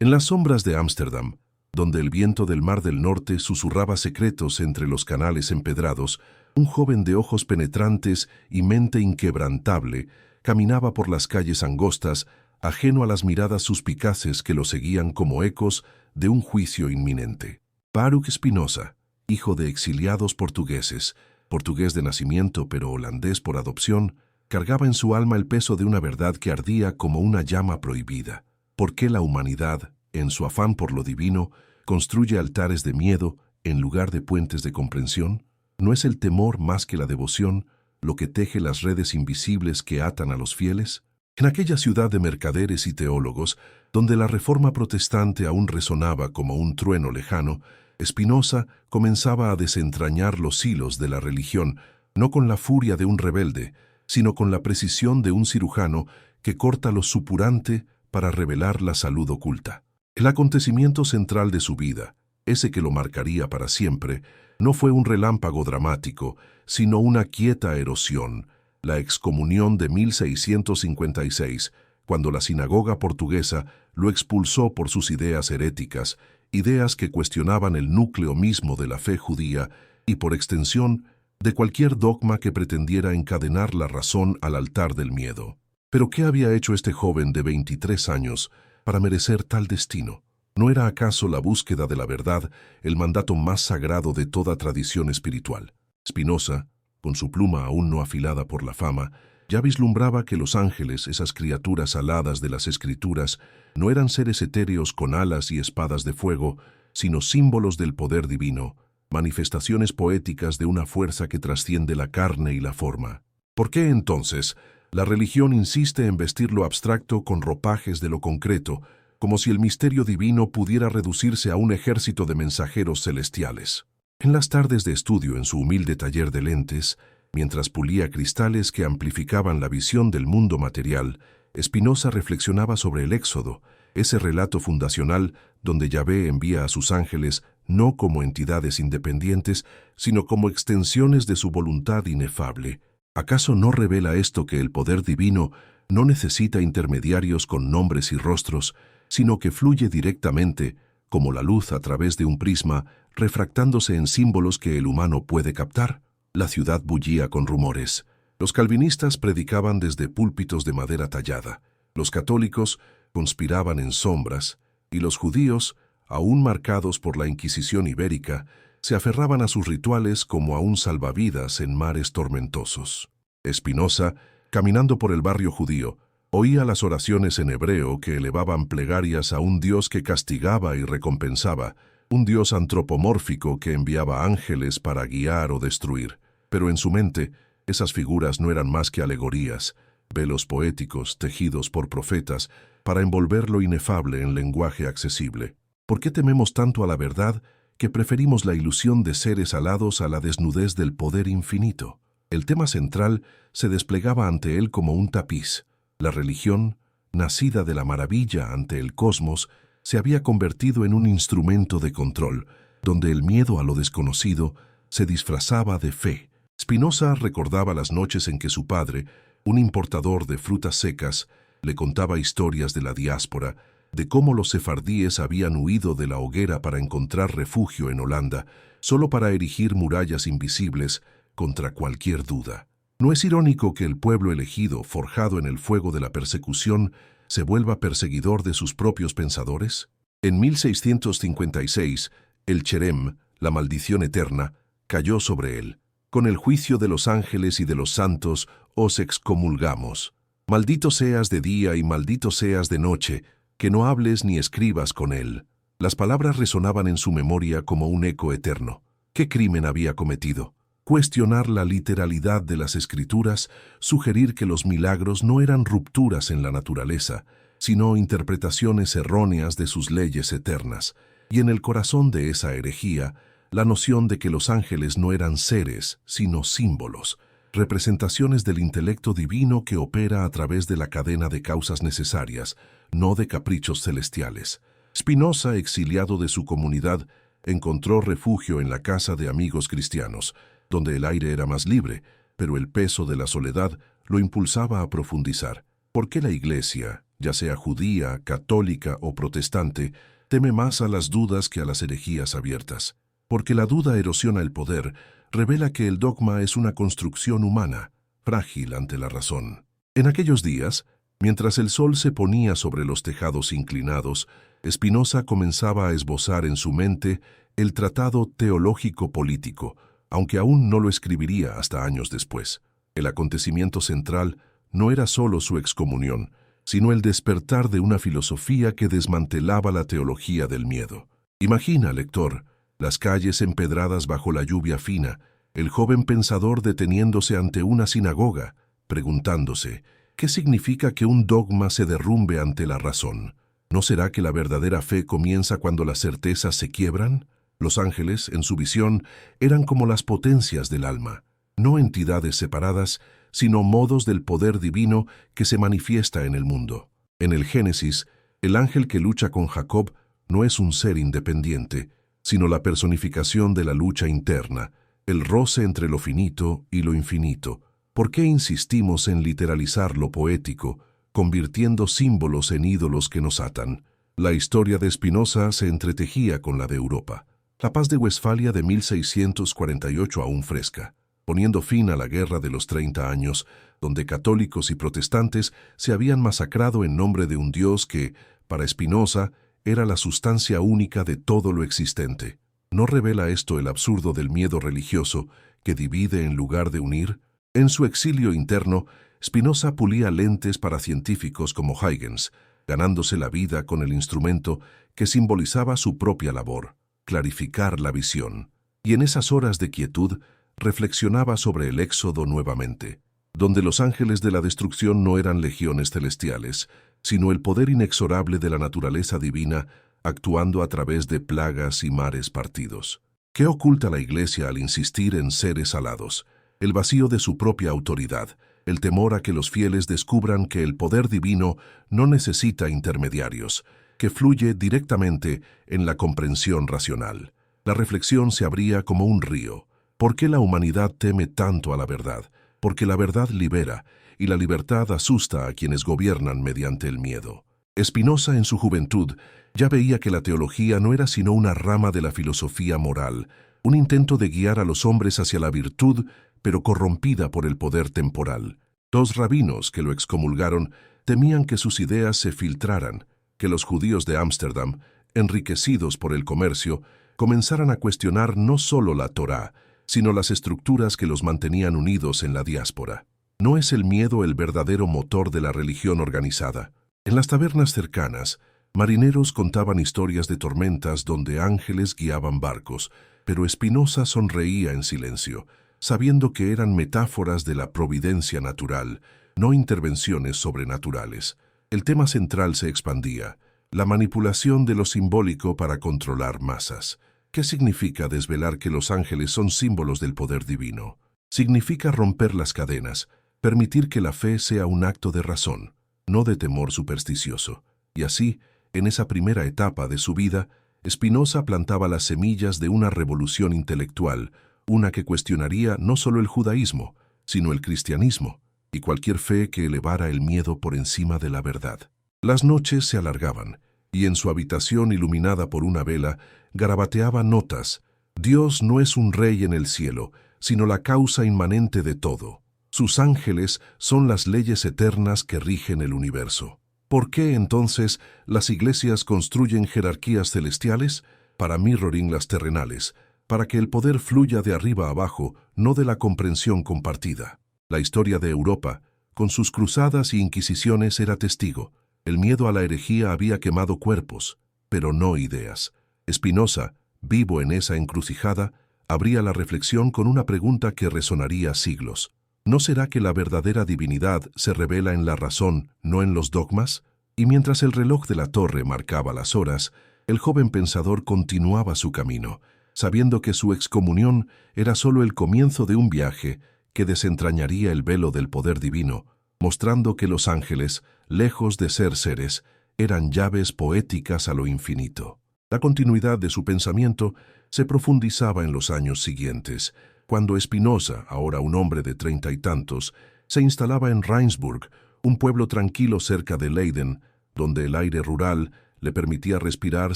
En las sombras de Ámsterdam, donde el viento del Mar del Norte susurraba secretos entre los canales empedrados, un joven de ojos penetrantes y mente inquebrantable caminaba por las calles angostas, ajeno a las miradas suspicaces que lo seguían como ecos de un juicio inminente. Baruch Spinoza, hijo de exiliados portugueses, portugués de nacimiento pero holandés por adopción, cargaba en su alma el peso de una verdad que ardía como una llama prohibida. ¿Por qué la humanidad, en su afán por lo divino, construye altares de miedo en lugar de puentes de comprensión? ¿No es el temor más que la devoción lo que teje las redes invisibles que atan a los fieles? En aquella ciudad de mercaderes y teólogos, donde la reforma protestante aún resonaba como un trueno lejano, Spinoza comenzaba a desentrañar los hilos de la religión, no con la furia de un rebelde, sino con la precisión de un cirujano que corta lo supurante para revelar la salud oculta. El acontecimiento central de su vida, ese que lo marcaría para siempre, no fue un relámpago dramático, sino una quieta erosión, la excomunión de 1656, cuando la sinagoga portuguesa lo expulsó por sus ideas heréticas, ideas que cuestionaban el núcleo mismo de la fe judía y, por extensión, de cualquier dogma que pretendiera encadenar la razón al altar del miedo. ¿Pero qué había hecho este joven de 23 años para merecer tal destino? ¿No era acaso la búsqueda de la verdad el mandato más sagrado de toda tradición espiritual? Spinoza, con su pluma aún no afilada por la fama, ya vislumbraba que los ángeles, esas criaturas aladas de las Escrituras, no eran seres etéreos con alas y espadas de fuego, sino símbolos del poder divino, manifestaciones poéticas de una fuerza que trasciende la carne y la forma. ¿Por qué, entonces, la religión insiste en vestir lo abstracto con ropajes de lo concreto, como si el misterio divino pudiera reducirse a un ejército de mensajeros celestiales? En las tardes de estudio en su humilde taller de lentes, mientras pulía cristales que amplificaban la visión del mundo material, Spinoza reflexionaba sobre el Éxodo, ese relato fundacional donde Yahvé envía a sus ángeles no como entidades independientes, sino como extensiones de su voluntad inefable. ¿Acaso no revela esto que el poder divino no necesita intermediarios con nombres y rostros, sino que fluye directamente, como la luz a través de un prisma, refractándose en símbolos que el humano puede captar? La ciudad bullía con rumores. Los calvinistas predicaban desde púlpitos de madera tallada. Los católicos conspiraban en sombras, y los judíos, aún marcados por la Inquisición ibérica, se aferraban a sus rituales como a un salvavidas en mares tormentosos. Spinoza, caminando por el barrio judío, oía las oraciones en hebreo que elevaban plegarias a un Dios que castigaba y recompensaba, un Dios antropomórfico que enviaba ángeles para guiar o destruir. Pero en su mente, esas figuras no eran más que alegorías, velos poéticos tejidos por profetas para envolver lo inefable en lenguaje accesible. ¿Por qué tememos tanto a la verdad que preferimos la ilusión de seres alados a la desnudez del poder infinito? El tema central se desplegaba ante él como un tapiz. La religión, nacida de la maravilla ante el cosmos, se había convertido en un instrumento de control, donde el miedo a lo desconocido se disfrazaba de fe. Spinoza recordaba las noches en que su padre, un importador de frutas secas, le contaba historias de la diáspora, de cómo los sefardíes habían huido de la hoguera para encontrar refugio en Holanda, solo para erigir murallas invisibles contra cualquier duda. ¿No es irónico que el pueblo elegido, forjado en el fuego de la persecución, se vuelva perseguidor de sus propios pensadores? En 1656, el cherem, la maldición eterna, cayó sobre él. Con el juicio de los ángeles y de los santos os excomulgamos. Maldito seas de día y maldito seas de noche, que no hables ni escribas con él. Las palabras resonaban en su memoria como un eco eterno. ¿Qué crimen había cometido? Cuestionar la literalidad de las Escrituras, sugerir que los milagros no eran rupturas en la naturaleza, sino interpretaciones erróneas de sus leyes eternas. Y en el corazón de esa herejía, la noción de que los ángeles no eran seres, sino símbolos, representaciones del intelecto divino que opera a través de la cadena de causas necesarias, no de caprichos celestiales. Spinoza, exiliado de su comunidad, encontró refugio en la casa de amigos cristianos, donde el aire era más libre, pero el peso de la soledad lo impulsaba a profundizar. ¿Por qué la Iglesia, ya sea judía, católica o protestante, teme más a las dudas que a las herejías abiertas. Porque la duda erosiona el poder, revela que el dogma es una construcción humana, frágil ante la razón. En aquellos días, mientras el sol se ponía sobre los tejados inclinados, Spinoza comenzaba a esbozar en su mente el tratado teológico-político, aunque aún no lo escribiría hasta años después. El acontecimiento central no era solo su excomunión, sino el despertar de una filosofía que desmantelaba la teología del miedo. Imagina, lector, las calles empedradas bajo la lluvia fina, el joven pensador deteniéndose ante una sinagoga, preguntándose, ¿qué significa que un dogma se derrumbe ante la razón? ¿No será que la verdadera fe comienza cuando las certezas se quiebran? Los ángeles, en su visión, eran como las potencias del alma, no entidades separadas, sino modos del poder divino que se manifiesta en el mundo. En el Génesis, el ángel que lucha con Jacob no es un ser independiente, sino la personificación de la lucha interna, el roce entre lo finito y lo infinito. ¿Por qué insistimos en literalizar lo poético, convirtiendo símbolos en ídolos que nos atan? La historia de Spinoza se entretejía con la de Europa. La paz de Westfalia de 1648 aún fresca, poniendo fin a la Guerra de los 30 años, donde católicos y protestantes se habían masacrado en nombre de un Dios que, para Spinoza, era la sustancia única de todo lo existente. ¿No revela esto el absurdo del miedo religioso que divide en lugar de unir? En su exilio interno, Spinoza pulía lentes para científicos como Huygens, ganándose la vida con el instrumento que simbolizaba su propia labor, clarificar la visión. Y en esas horas de quietud, reflexionaba sobre el éxodo nuevamente, donde los ángeles de la destrucción no eran legiones celestiales, sino el poder inexorable de la naturaleza divina actuando a través de plagas y mares partidos. ¿Qué oculta la Iglesia al insistir en seres alados? El vacío de su propia autoridad, el temor a que los fieles descubran que el poder divino no necesita intermediarios, que fluye directamente en la comprensión racional. La reflexión se abría como un río. ¿Por qué la humanidad teme tanto a la verdad? Porque la verdad libera, y la libertad asusta a quienes gobiernan mediante el miedo. Spinoza, en su juventud, ya veía que la teología no era sino una rama de la filosofía moral, un intento de guiar a los hombres hacia la virtud, pero corrompida por el poder temporal. Dos rabinos que lo excomulgaron temían que sus ideas se filtraran, que los judíos de Ámsterdam, enriquecidos por el comercio, comenzaran a cuestionar no solo la Torá, sino las estructuras que los mantenían unidos en la diáspora. ¿No es el miedo el verdadero motor de la religión organizada? En las tabernas cercanas, marineros contaban historias de tormentas donde ángeles guiaban barcos, pero Spinoza sonreía en silencio, sabiendo que eran metáforas de la providencia natural, no intervenciones sobrenaturales. El tema central se expandía, la manipulación de lo simbólico para controlar masas. ¿Qué significa desvelar que los ángeles son símbolos del poder divino? Significa romper las cadenas, permitir que la fe sea un acto de razón, no de temor supersticioso. Y así, en esa primera etapa de su vida, Spinoza plantaba las semillas de una revolución intelectual, una que cuestionaría no solo el judaísmo, sino el cristianismo, y cualquier fe que elevara el miedo por encima de la verdad. Las noches se alargaban, y en su habitación iluminada por una vela, garabateaba notas. Dios no es un rey en el cielo, sino la causa inmanente de todo. Sus ángeles son las leyes eternas que rigen el universo. ¿Por qué, entonces, las iglesias construyen jerarquías celestiales? Para mirroring las terrenales, para que el poder fluya de arriba a abajo, no de la comprensión compartida. La historia de Europa, con sus cruzadas y inquisiciones, era testigo. El miedo a la herejía había quemado cuerpos, pero no ideas. Spinoza, vivo en esa encrucijada, abría la reflexión con una pregunta que resonaría siglos. ¿No será que la verdadera divinidad se revela en la razón, no en los dogmas? Y mientras el reloj de la torre marcaba las horas, el joven pensador continuaba su camino, sabiendo que su excomunión era solo el comienzo de un viaje que desentrañaría el velo del poder divino, mostrando que los ángeles, lejos de ser seres, eran llaves poéticas a lo infinito. La continuidad de su pensamiento se profundizaba en los años siguientes, cuando Spinoza, ahora un hombre de 30 y tantos, se instalaba en Rijnsburg, un pueblo tranquilo cerca de Leiden, donde el aire rural le permitía respirar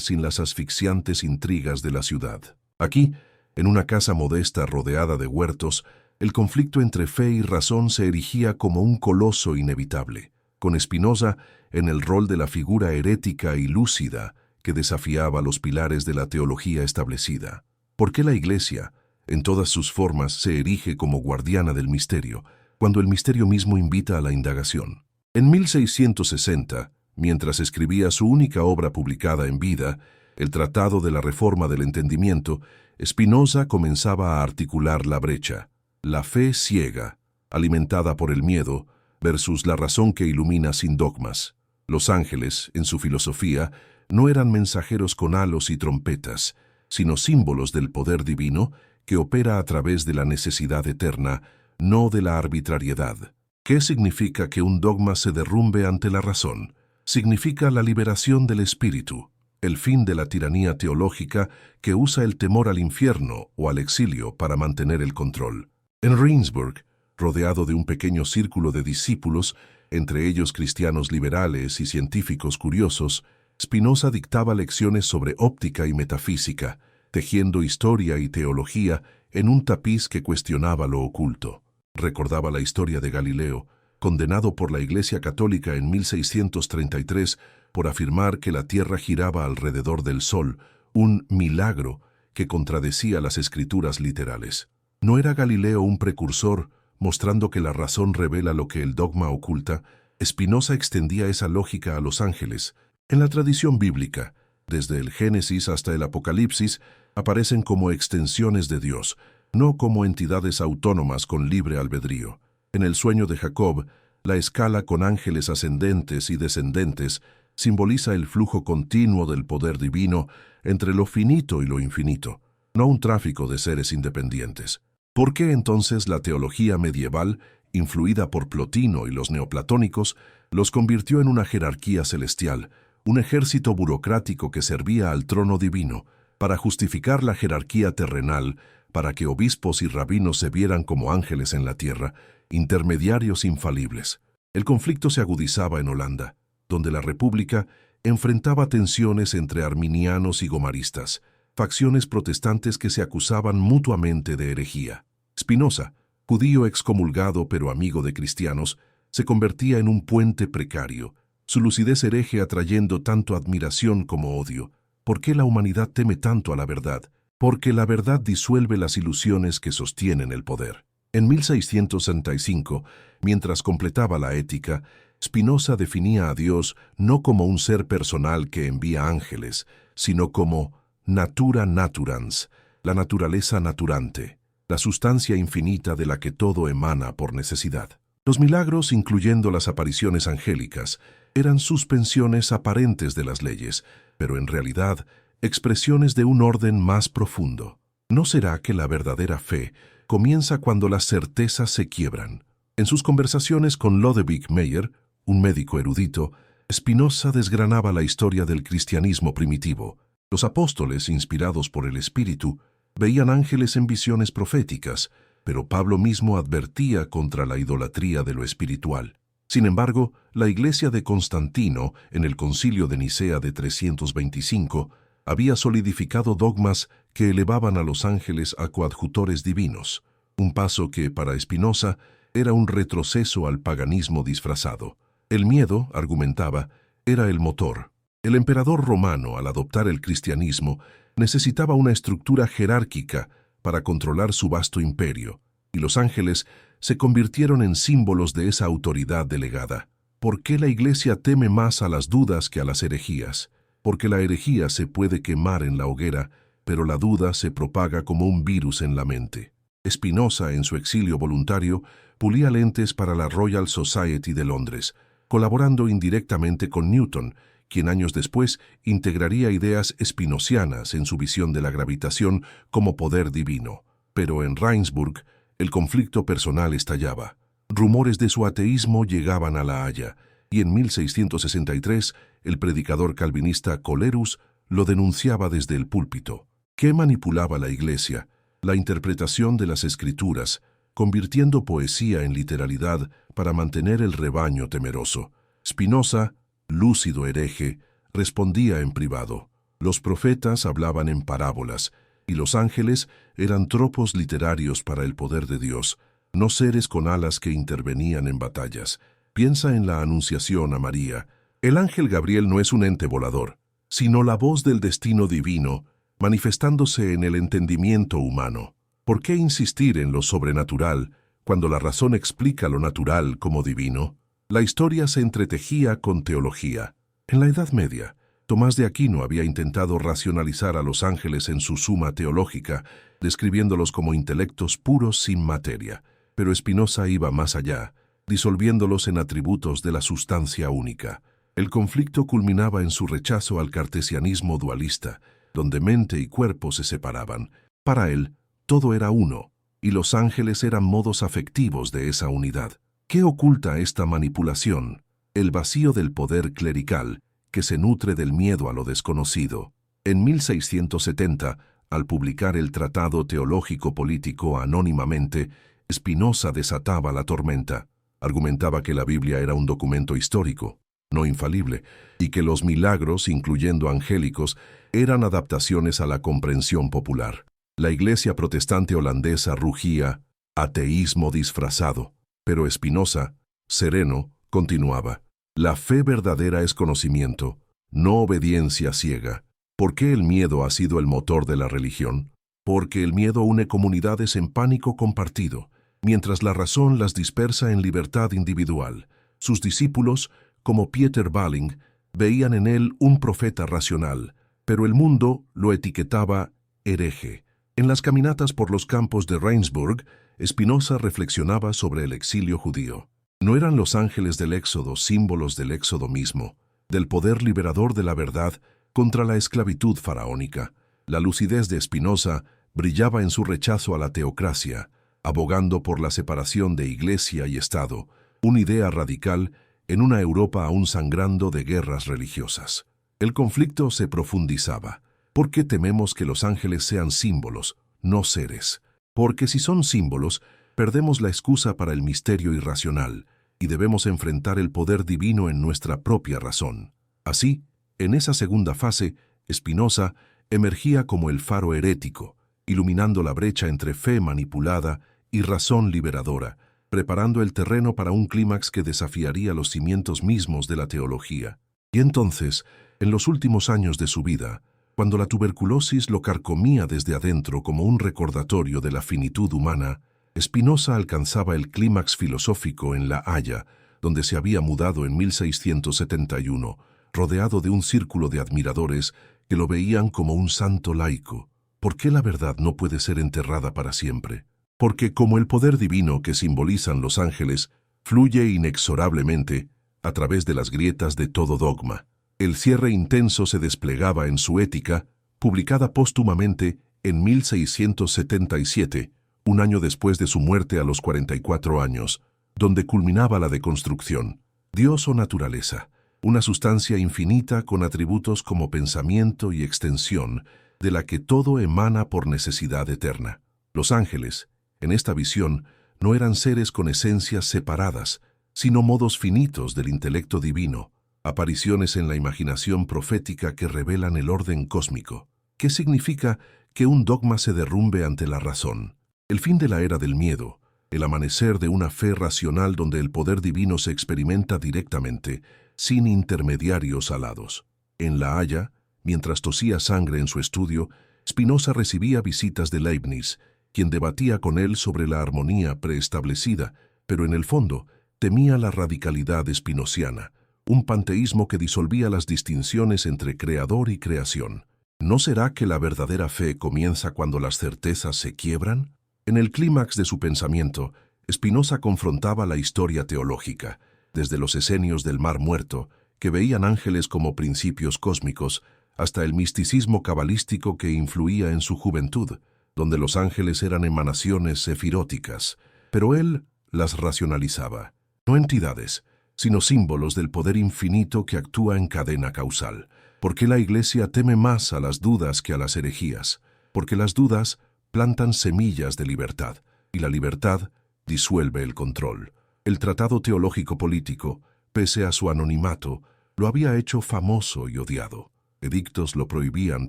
sin las asfixiantes intrigas de la ciudad. Aquí, en una casa modesta rodeada de huertos, el conflicto entre fe y razón se erigía como un coloso inevitable, con Spinoza en el rol de la figura herética y lúcida que desafiaba los pilares de la teología establecida. ¿Por qué la Iglesia, en todas sus formas, se erige como guardiana del misterio, cuando el misterio mismo invita a la indagación? En 1660, mientras escribía su única obra publicada en vida, el Tratado de la Reforma del Entendimiento, Spinoza comenzaba a articular la brecha, la fe ciega, alimentada por el miedo, versus la razón que ilumina sin dogmas. Los ángeles, en su filosofía, no eran mensajeros con halos y trompetas, sino símbolos del poder divino que opera a través de la necesidad eterna, no de la arbitrariedad. ¿Qué significa que un dogma se derrumbe ante la razón? Significa la liberación del espíritu, el fin de la tiranía teológica que usa el temor al infierno o al exilio para mantener el control. En Regensburg, rodeado de un pequeño círculo de discípulos, entre ellos cristianos liberales y científicos curiosos, Spinoza dictaba lecciones sobre óptica y metafísica, tejiendo historia y teología en un tapiz que cuestionaba lo oculto. Recordaba la historia de Galileo, condenado por la Iglesia Católica en 1633 por afirmar que la Tierra giraba alrededor del Sol, un milagro que contradecía las escrituras literales. ¿No era Galileo un precursor, mostrando que la razón revela lo que el dogma oculta? Spinoza extendía esa lógica a los ángeles. En la tradición bíblica, desde el Génesis hasta el Apocalipsis, aparecen como extensiones de Dios, no como entidades autónomas con libre albedrío. En el sueño de Jacob, la escala con ángeles ascendentes y descendentes simboliza el flujo continuo del poder divino entre lo finito y lo infinito, no un tráfico de seres independientes. ¿Por qué entonces la teología medieval, influida por Plotino y los neoplatónicos, los convirtió en una jerarquía celestial, un ejército burocrático que servía al trono divino, para justificar la jerarquía terrenal, para que obispos y rabinos se vieran como ángeles en la tierra, intermediarios infalibles? El conflicto se agudizaba en Holanda, donde la República enfrentaba tensiones entre arminianos y gomaristas, facciones protestantes que se acusaban mutuamente de herejía. Spinoza, judío excomulgado pero amigo de cristianos, se convertía en un puente precario, su lucidez hereje atrayendo tanto admiración como odio. ¿Por qué la humanidad teme tanto a la verdad? Porque la verdad disuelve las ilusiones que sostienen el poder. En 1665, mientras completaba la Ética, Spinoza definía a Dios no como un ser personal que envía ángeles, sino como natura naturans, la naturaleza naturante, la sustancia infinita de la que todo emana por necesidad. Los milagros, incluyendo las apariciones angélicas, eran suspensiones aparentes de las leyes, pero en realidad expresiones de un orden más profundo. ¿No será que la verdadera fe comienza cuando las certezas se quiebran? En sus conversaciones con Lodewijk Meyer, un médico erudito, Spinoza desgranaba la historia del cristianismo primitivo. Los apóstoles, inspirados por el Espíritu, veían ángeles en visiones proféticas, pero Pablo mismo advertía contra la idolatría de lo espiritual. Sin embargo, la Iglesia de Constantino, en el Concilio de Nicea de 325, había solidificado dogmas que elevaban a los ángeles a coadjutores divinos, un paso que, para Spinoza, era un retroceso al paganismo disfrazado. El miedo, argumentaba, era el motor. El emperador romano, al adoptar el cristianismo, necesitaba una estructura jerárquica para controlar su vasto imperio, y los ángeles se convirtieron en símbolos de esa autoridad delegada. ¿Por qué la Iglesia teme más a las dudas que a las herejías? Porque la herejía se puede quemar en la hoguera, pero la duda se propaga como un virus en la mente. Spinoza, en su exilio voluntario, pulía lentes para la Royal Society de Londres, colaborando indirectamente con Newton, quien años después integraría ideas spinocianas en su visión de la gravitación como poder divino. Pero en Regensburg, el conflicto personal estallaba. Rumores de su ateísmo llegaban a La Haya, y en 1663 el predicador calvinista Colerus lo denunciaba desde el púlpito. ¿Qué manipulaba la Iglesia? La interpretación de las Escrituras, convirtiendo poesía en literalidad para mantener el rebaño temeroso. Spinoza lúcido hereje, respondía en privado. Los profetas hablaban en parábolas, y los ángeles eran tropos literarios para el poder de Dios, no seres con alas que intervenían en batallas. Piensa en la Anunciación a María. El ángel Gabriel no es un ente volador, sino la voz del destino divino, manifestándose en el entendimiento humano. ¿Por qué insistir en lo sobrenatural cuando la razón explica lo natural como divino? La historia se entretejía con teología. En la Edad Media, Tomás de Aquino había intentado racionalizar a los ángeles en su Suma Teológica, describiéndolos como intelectos puros sin materia. Pero Spinoza iba más allá, disolviéndolos en atributos de la sustancia única. El conflicto culminaba en su rechazo al cartesianismo dualista, donde mente y cuerpo se separaban. Para él, todo era uno, y los ángeles eran modos afectivos de esa unidad. ¿Qué oculta esta manipulación? El vacío del poder clerical, que se nutre del miedo a lo desconocido. En 1670, al publicar el Tratado Teológico Político anónimamente, Spinoza desataba la tormenta. Argumentaba que la Biblia era un documento histórico, no infalible, y que los milagros, incluyendo angélicos, eran adaptaciones a la comprensión popular. La Iglesia protestante holandesa rugía, ateísmo disfrazado, pero Spinoza, sereno, continuaba. La fe verdadera es conocimiento, no obediencia ciega. ¿Por qué el miedo ha sido el motor de la religión? Porque el miedo une comunidades en pánico compartido, mientras la razón las dispersa en libertad individual. Sus discípulos, como Pieter Balling, veían en él un profeta racional, pero el mundo lo etiquetaba hereje. En las caminatas por los campos de Regensburg, Spinoza reflexionaba sobre el exilio judío. ¿No eran los ángeles del Éxodo símbolos del Éxodo mismo, del poder liberador de la verdad contra la esclavitud faraónica? La lucidez de Spinoza brillaba en su rechazo a la teocracia, abogando por la separación de Iglesia y Estado, una idea radical en una Europa aún sangrando de guerras religiosas. El conflicto se profundizaba. ¿Por qué tememos que los ángeles sean símbolos, no seres? Porque si son símbolos, perdemos la excusa para el misterio irracional y debemos enfrentar el poder divino en nuestra propia razón. Así, en esa segunda fase, Spinoza emergía como el faro herético, iluminando la brecha entre fe manipulada y razón liberadora, preparando el terreno para un clímax que desafiaría los cimientos mismos de la teología. Y entonces, en los últimos años de su vida, cuando la tuberculosis lo carcomía desde adentro como un recordatorio de la finitud humana, Spinoza alcanzaba el clímax filosófico en La Haya, donde se había mudado en 1671, rodeado de un círculo de admiradores que lo veían como un santo laico. ¿Por qué la verdad no puede ser enterrada para siempre? Porque como el poder divino que simbolizan los ángeles fluye inexorablemente a través de las grietas de todo dogma. El cierre intenso se desplegaba en su Ética, publicada póstumamente en 1677, un año después de su muerte a los 44 años, donde culminaba la deconstrucción. Dios o naturaleza, una sustancia infinita con atributos como pensamiento y extensión, de la que todo emana por necesidad eterna. Los ángeles, en esta visión, no eran seres con esencias separadas, sino modos finitos del intelecto divino, apariciones en la imaginación profética que revelan el orden cósmico. ¿Qué significa que un dogma se derrumbe ante la razón? El fin de la era del miedo, el amanecer de una fe racional donde el poder divino se experimenta directamente, sin intermediarios alados. En La Haya, mientras tosía sangre en su estudio, Spinoza recibía visitas de Leibniz, quien debatía con él sobre la armonía preestablecida, pero en el fondo temía la radicalidad spinociana, un panteísmo que disolvía las distinciones entre creador y creación. ¿No será que la verdadera fe comienza cuando las certezas se quiebran? En el clímax de su pensamiento, Spinoza confrontaba la historia teológica, desde los esenios del Mar Muerto, que veían ángeles como principios cósmicos, hasta el misticismo cabalístico que influía en su juventud, donde los ángeles eran emanaciones sefiróticas, pero él las racionalizaba, no entidades, sino símbolos del poder infinito que actúa en cadena causal. ¿Por qué la Iglesia teme más a las dudas que a las herejías? Porque las dudas plantan semillas de libertad, y la libertad disuelve el control. El Tratado Teológico Político, pese a su anonimato, Lo había hecho famoso y odiado. Edictos lo prohibían,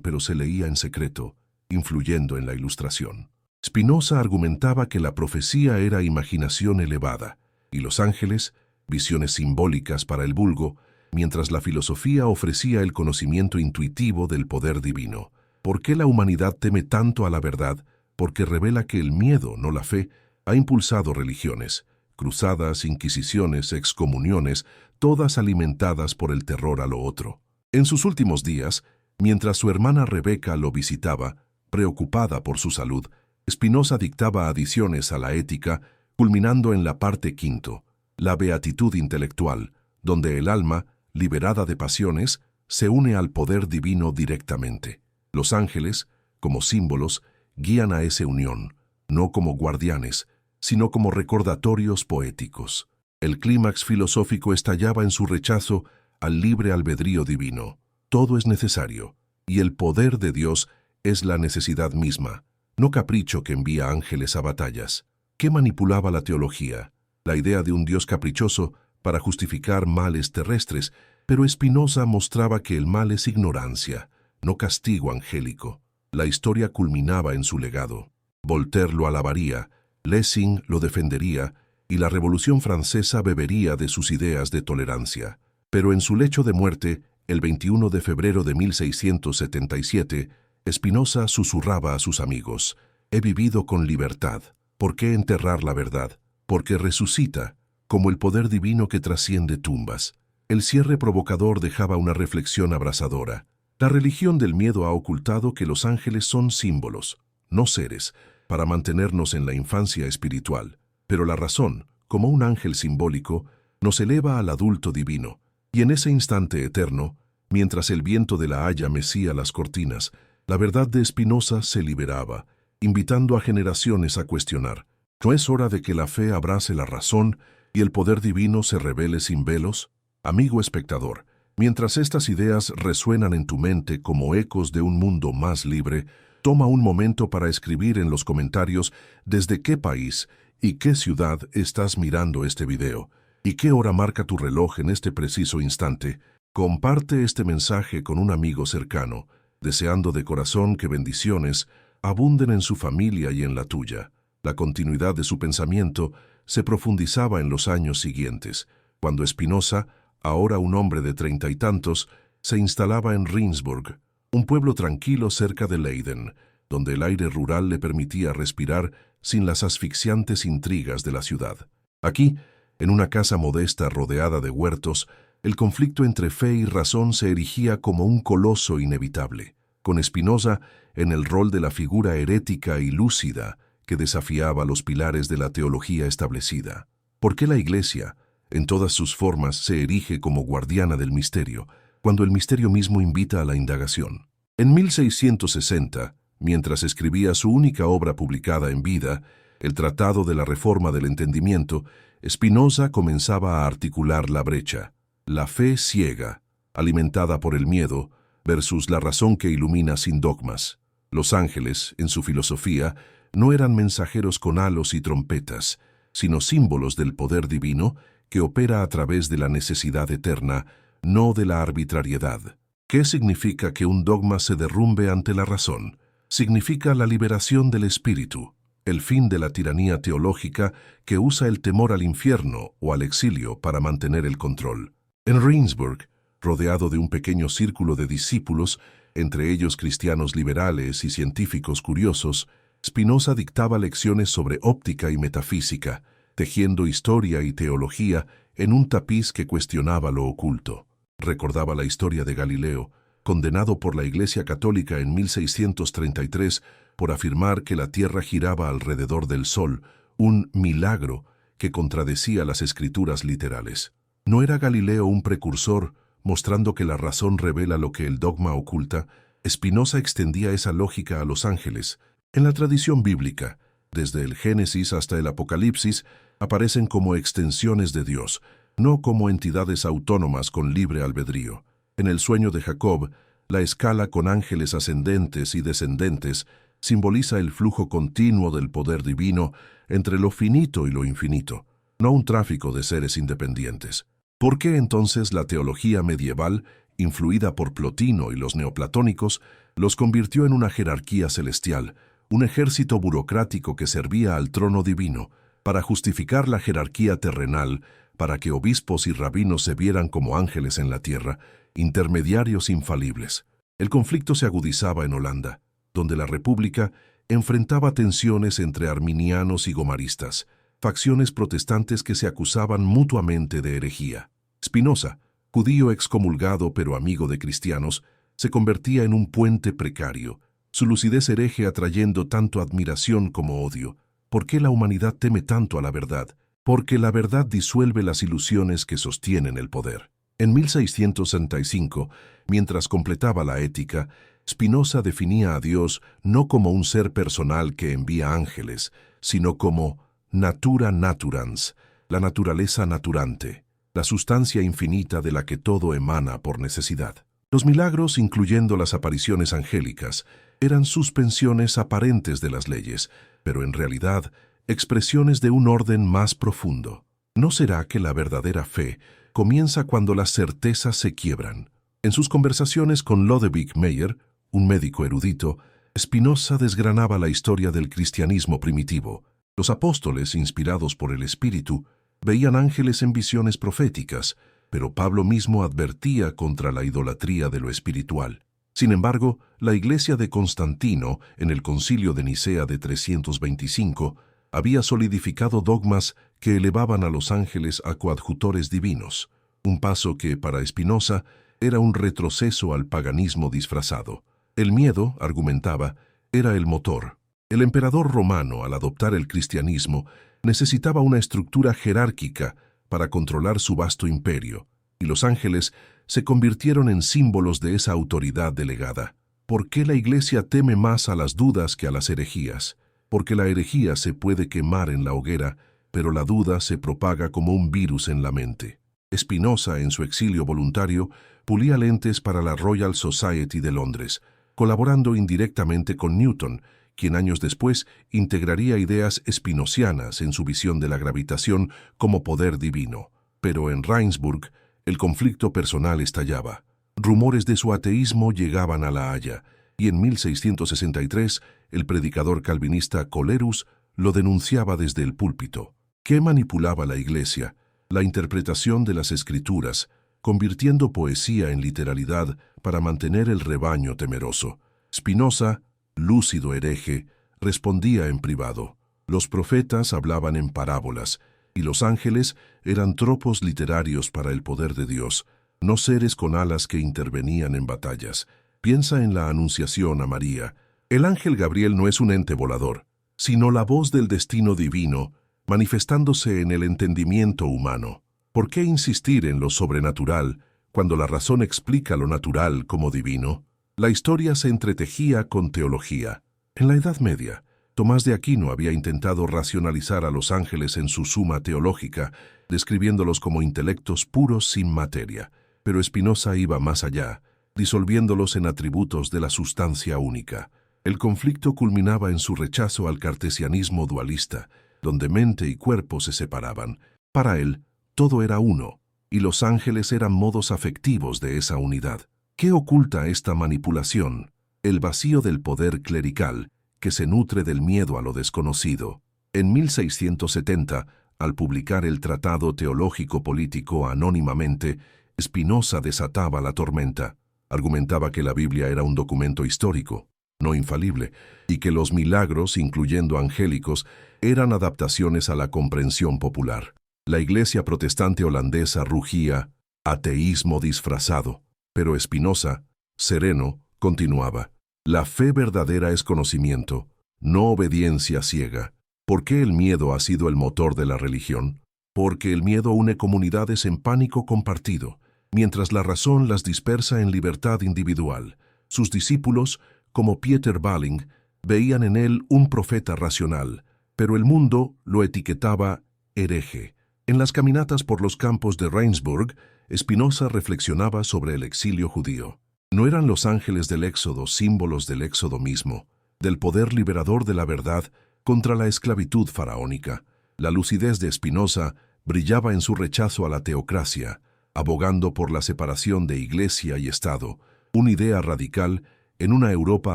pero se leía en secreto, influyendo en la Ilustración. Spinoza argumentaba que la profecía era imaginación elevada, y los ángeles, visiones simbólicas para el vulgo, mientras la filosofía ofrecía el conocimiento intuitivo del poder divino. ¿Por qué la humanidad teme tanto a la verdad? Porque revela que el miedo, no la fe, ha impulsado religiones, cruzadas, inquisiciones, excomuniones, todas alimentadas por el terror a lo otro. En sus últimos días, mientras su hermana Rebeca lo visitaba, preocupada por su salud, Spinoza dictaba adiciones a la ética, culminando en la parte quinto, la beatitud intelectual, donde el alma, liberada de pasiones, se une al poder divino directamente. Los ángeles, como símbolos, guían a esa unión, no como guardianes, sino como recordatorios poéticos. El clímax filosófico estallaba en su rechazo al libre albedrío divino. Todo es necesario, y el poder de Dios es la necesidad misma, no capricho que envía ángeles a batallas. ¿Qué manipulaba la teología? La idea de un Dios caprichoso para justificar males terrestres, pero Spinoza mostraba que el mal es ignorancia, no castigo angélico. La historia culminaba en su legado. Voltaire lo alabaría, Lessing lo defendería, y la Revolución Francesa bebería de sus ideas de tolerancia. Pero en su lecho de muerte, el 21 de febrero de 1677, Spinoza susurraba a sus amigos: «He vivido con libertad. ¿Por qué enterrar la verdad? Porque resucita, como el poder divino que trasciende tumbas». El cierre provocador dejaba una reflexión abrasadora. La religión del miedo ha ocultado que los ángeles son símbolos, no seres, para mantenernos en la infancia espiritual. Pero la razón, como un ángel simbólico, nos eleva al adulto divino, y en ese instante eterno, mientras el viento de la haya mecía las cortinas, la verdad de Spinoza se liberaba, invitando a generaciones a cuestionar: ¿no es hora de que la fe abrace la razón y el poder divino se revele sin velos? Amigo espectador, mientras estas ideas resuenan en tu mente como ecos de un mundo más libre, toma un momento para escribir en los comentarios desde qué país y qué ciudad estás mirando este video, y qué hora marca tu reloj en este preciso instante. Comparte este mensaje con un amigo cercano, deseando de corazón que bendiciones abunden en su familia y en la tuya. La continuidad de su pensamiento se profundizaba en los años siguientes, cuando Spinoza, ahora un hombre de 30 y tantos, se instalaba en Rindsburg, un pueblo tranquilo cerca de Leiden, donde el aire rural le permitía respirar sin las asfixiantes intrigas de la ciudad. Aquí, en una casa modesta rodeada de huertos, el conflicto entre fe y razón se erigía como un coloso inevitable, con Spinoza en el rol de la figura herética y lúcida que desafiaba los pilares de la teología establecida. ¿Por qué la Iglesia, en todas sus formas, se erige como guardiana del misterio, cuando el misterio mismo invita a la indagación? En 1660, mientras escribía su única obra publicada en vida, el Tratado de la Reforma del Entendimiento, Spinoza comenzaba a articular la brecha: la fe ciega, alimentada por el miedo, versus la razón que ilumina sin dogmas. Los ángeles, en su filosofía, no eran mensajeros con halos y trompetas, sino símbolos del poder divino que opera a través de la necesidad eterna, no de la arbitrariedad. ¿Qué significa que un dogma se derrumbe ante la razón? Significa la liberación del espíritu, el fin de la tiranía teológica que usa el temor al infierno o al exilio para mantener el control. En Rindsburg, rodeado de un pequeño círculo de discípulos, entre ellos cristianos liberales y científicos curiosos, Spinoza dictaba lecciones sobre óptica y metafísica, tejiendo historia y teología en un tapiz que cuestionaba lo oculto. Recordaba la historia de Galileo, condenado por la Iglesia Católica en 1633 por afirmar que la Tierra giraba alrededor del Sol, un milagro que contradecía las escrituras literales. ¿No era Galileo un precursor, mostrando que la razón revela lo que el dogma oculta? Spinoza extendía esa lógica a los ángeles. En la tradición bíblica, desde el Génesis hasta el Apocalipsis, aparecen como extensiones de Dios, no como entidades autónomas con libre albedrío. En el sueño de Jacob, la escala con ángeles ascendentes y descendentes simboliza el flujo continuo del poder divino entre lo finito y lo infinito, no un tráfico de seres independientes. ¿Por qué entonces la teología medieval, influida por Plotino y los neoplatónicos, los convirtió en una jerarquía celestial, un ejército burocrático que servía al trono divino, para justificar la jerarquía terrenal, para que obispos y rabinos se vieran como ángeles en la tierra, intermediarios infalibles? El conflicto se agudizaba en Holanda, donde la República enfrentaba tensiones entre arminianos y gomaristas, facciones protestantes que se acusaban mutuamente de herejía. Spinoza, judío excomulgado pero amigo de cristianos, se convertía en un puente precario, su lucidez hereje atrayendo tanto admiración como odio. ¿Por qué la humanidad teme tanto a la verdad? Porque la verdad disuelve las ilusiones que sostienen el poder. En 1665, mientras completaba la Ética, Spinoza definía a Dios no como un ser personal que envía ángeles, sino como natura naturans, la naturaleza naturante, la sustancia infinita de la que todo emana por necesidad. Los milagros, incluyendo las apariciones angélicas, eran suspensiones aparentes de las leyes, pero en realidad expresiones de un orden más profundo. ¿No será que la verdadera fe comienza cuando las certezas se quiebran? En sus conversaciones con Lodewijk Meyer, un médico erudito, Spinoza desgranaba la historia del cristianismo primitivo. Los apóstoles, inspirados por el Espíritu, veían ángeles en visiones proféticas, pero Pablo mismo advertía contra la idolatría de lo espiritual. Sin embargo, la Iglesia de Constantino, en el Concilio de Nicea de 325, había solidificado dogmas que elevaban a los ángeles a coadjutores divinos, un paso que, para Spinoza, era un retroceso al paganismo disfrazado. El miedo, argumentaba, era el motor. El emperador romano, al adoptar el cristianismo, necesitaba una estructura jerárquica para controlar su vasto imperio, y los ángeles se convirtieron en símbolos de esa autoridad delegada. ¿Por qué la Iglesia teme más a las dudas que a las herejías? Porque la herejía se puede quemar en la hoguera, pero la duda se propaga como un virus en la mente. Spinoza, en su exilio voluntario, pulía lentes para la Royal Society de Londres, colaborando indirectamente con Newton, quien años después integraría ideas spinocianas en su visión de la gravitación como poder divino. Pero en Rijnsburg, el conflicto personal estallaba. Rumores de su ateísmo llegaban a La Haya, y en 1663 el predicador calvinista Colerus lo denunciaba desde el púlpito. ¿Qué manipulaba la Iglesia? La interpretación de las Escrituras, convirtiendo poesía en literalidad para mantener el rebaño temeroso. Spinoza, lúcido hereje, respondía en privado. Los profetas hablaban en parábolas, y los ángeles eran tropos literarios para el poder de Dios, no seres con alas que intervenían en batallas. Piensa en la Anunciación a María. El ángel Gabriel no es un ente volador, sino la voz del destino divino, manifestándose en el entendimiento humano. ¿Por qué insistir en lo sobrenatural cuando la razón explica lo natural como divino? La historia se entretejía con teología. En la Edad Media, Tomás de Aquino había intentado racionalizar a los ángeles en su Suma Teológica, describiéndolos como intelectos puros sin materia. Pero Spinoza iba más allá, disolviéndolos en atributos de la sustancia única. El conflicto culminaba en su rechazo al cartesianismo dualista, donde mente y cuerpo se separaban. Para él, todo era uno, y los ángeles eran modos afectivos de esa unidad. ¿Qué oculta esta manipulación? El vacío del poder clerical, que se nutre del miedo a lo desconocido. En 1670, al publicar el Tratado Teológico Político anónimamente, Spinoza desataba la tormenta. Argumentaba que la Biblia era un documento histórico, no infalible, y que los milagros, incluyendo angélicos, eran adaptaciones a la comprensión popular. La Iglesia protestante holandesa rugía, ateísmo disfrazado. Pero Spinoza, sereno, continuaba. La fe verdadera es conocimiento, no obediencia ciega. ¿Por qué el miedo ha sido el motor de la religión? Porque el miedo une comunidades en pánico compartido, mientras la razón las dispersa en libertad individual. Sus discípulos, como Pieter Balling, veían en él un profeta racional, pero el mundo lo etiquetaba hereje. En las caminatas por los campos de Rijnsburg, Spinoza reflexionaba sobre el exilio judío. ¿No eran los ángeles del Éxodo símbolos del Éxodo mismo, del poder liberador de la verdad contra la esclavitud faraónica? La lucidez de Spinoza brillaba en su rechazo a la teocracia, abogando por la separación de Iglesia y Estado, una idea radical en una Europa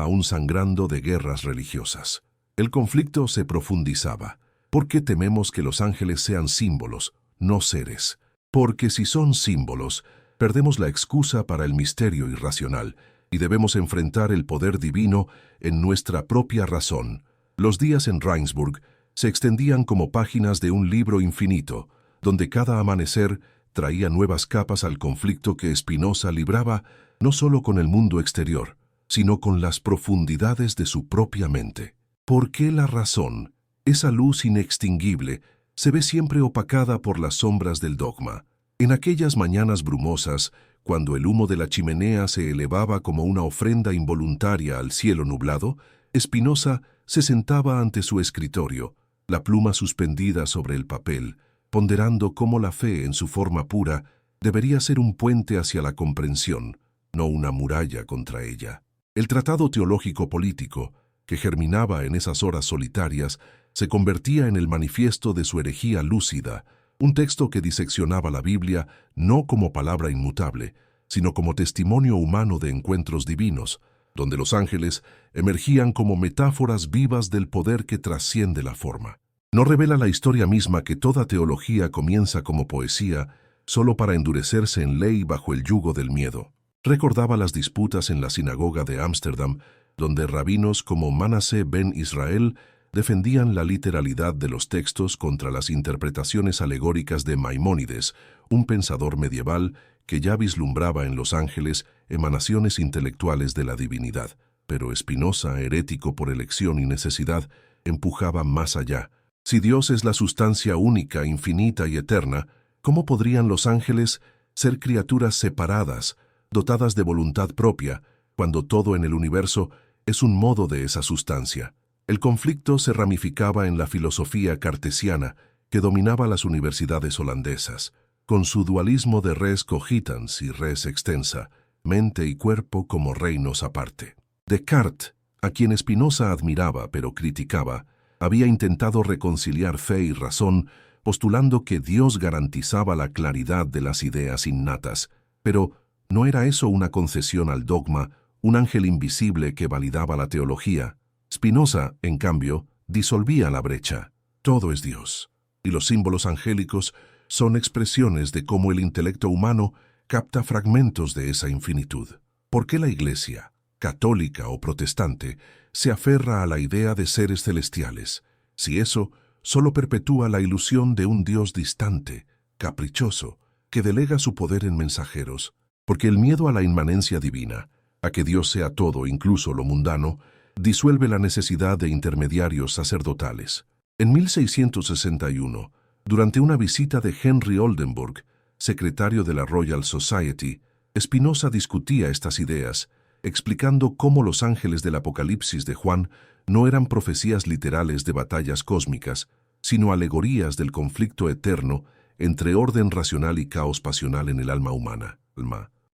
aún sangrando de guerras religiosas. El conflicto se profundizaba. ¿Por qué tememos que los ángeles sean símbolos, no seres? Porque si son símbolos, perdemos la excusa para el misterio irracional y debemos enfrentar el poder divino en nuestra propia razón. Los días en Reinsburg se extendían como páginas de un libro infinito, donde cada amanecer traía nuevas capas al conflicto que Spinoza libraba no solo con el mundo exterior, sino con las profundidades de su propia mente. ¿Por qué la razón, esa luz inextinguible, se ve siempre opacada por las sombras del dogma? En aquellas mañanas brumosas, cuando el humo de la chimenea se elevaba como una ofrenda involuntaria al cielo nublado, Spinoza se sentaba ante su escritorio, la pluma suspendida sobre el papel, ponderando cómo la fe en su forma pura debería ser un puente hacia la comprensión, no una muralla contra ella. El tratado teológico político, que germinaba en esas horas solitarias, se convertía en el manifiesto de su herejía lúcida, un texto que diseccionaba la Biblia no como palabra inmutable, sino como testimonio humano de encuentros divinos, donde los ángeles emergían como metáforas vivas del poder que trasciende la forma. ¿No revela la historia misma que toda teología comienza como poesía, solo para endurecerse en ley bajo el yugo del miedo? Recordaba las disputas en la sinagoga de Ámsterdam, donde rabinos como Manasseh ben Israel defendían la literalidad de los textos contra las interpretaciones alegóricas de Maimónides, un pensador medieval que ya vislumbraba en los ángeles emanaciones intelectuales de la divinidad. Pero Spinoza, herético por elección y necesidad, empujaba más allá. Si Dios es la sustancia única, infinita y eterna, ¿cómo podrían los ángeles ser criaturas separadas, dotadas de voluntad propia, cuando todo en el universo es un modo de esa sustancia? El conflicto se ramificaba en la filosofía cartesiana que dominaba las universidades holandesas, con su dualismo de res cogitans y res extensa, mente y cuerpo como reinos aparte. Descartes, a quien Spinoza admiraba pero criticaba, había intentado reconciliar fe y razón, postulando que Dios garantizaba la claridad de las ideas innatas. Pero, ¿no era eso una concesión al dogma, un ángel invisible que validaba la teología? Spinoza, en cambio, disolvía la brecha. Todo es Dios, y los símbolos angélicos son expresiones de cómo el intelecto humano capta fragmentos de esa infinitud. ¿Por qué la Iglesia, católica o protestante, se aferra a la idea de seres celestiales, si eso solo perpetúa la ilusión de un Dios distante, caprichoso, que delega su poder en mensajeros? Porque el miedo a la inmanencia divina, a que Dios sea todo, incluso lo mundano, disuelve la necesidad de intermediarios sacerdotales. En 1661, durante una visita de Henry Oldenburg, secretario de la Royal Society, Spinoza discutía estas ideas, explicando cómo los ángeles del Apocalipsis de Juan no eran profecías literales de batallas cósmicas, sino alegorías del conflicto eterno entre orden racional y caos pasional en el alma humana.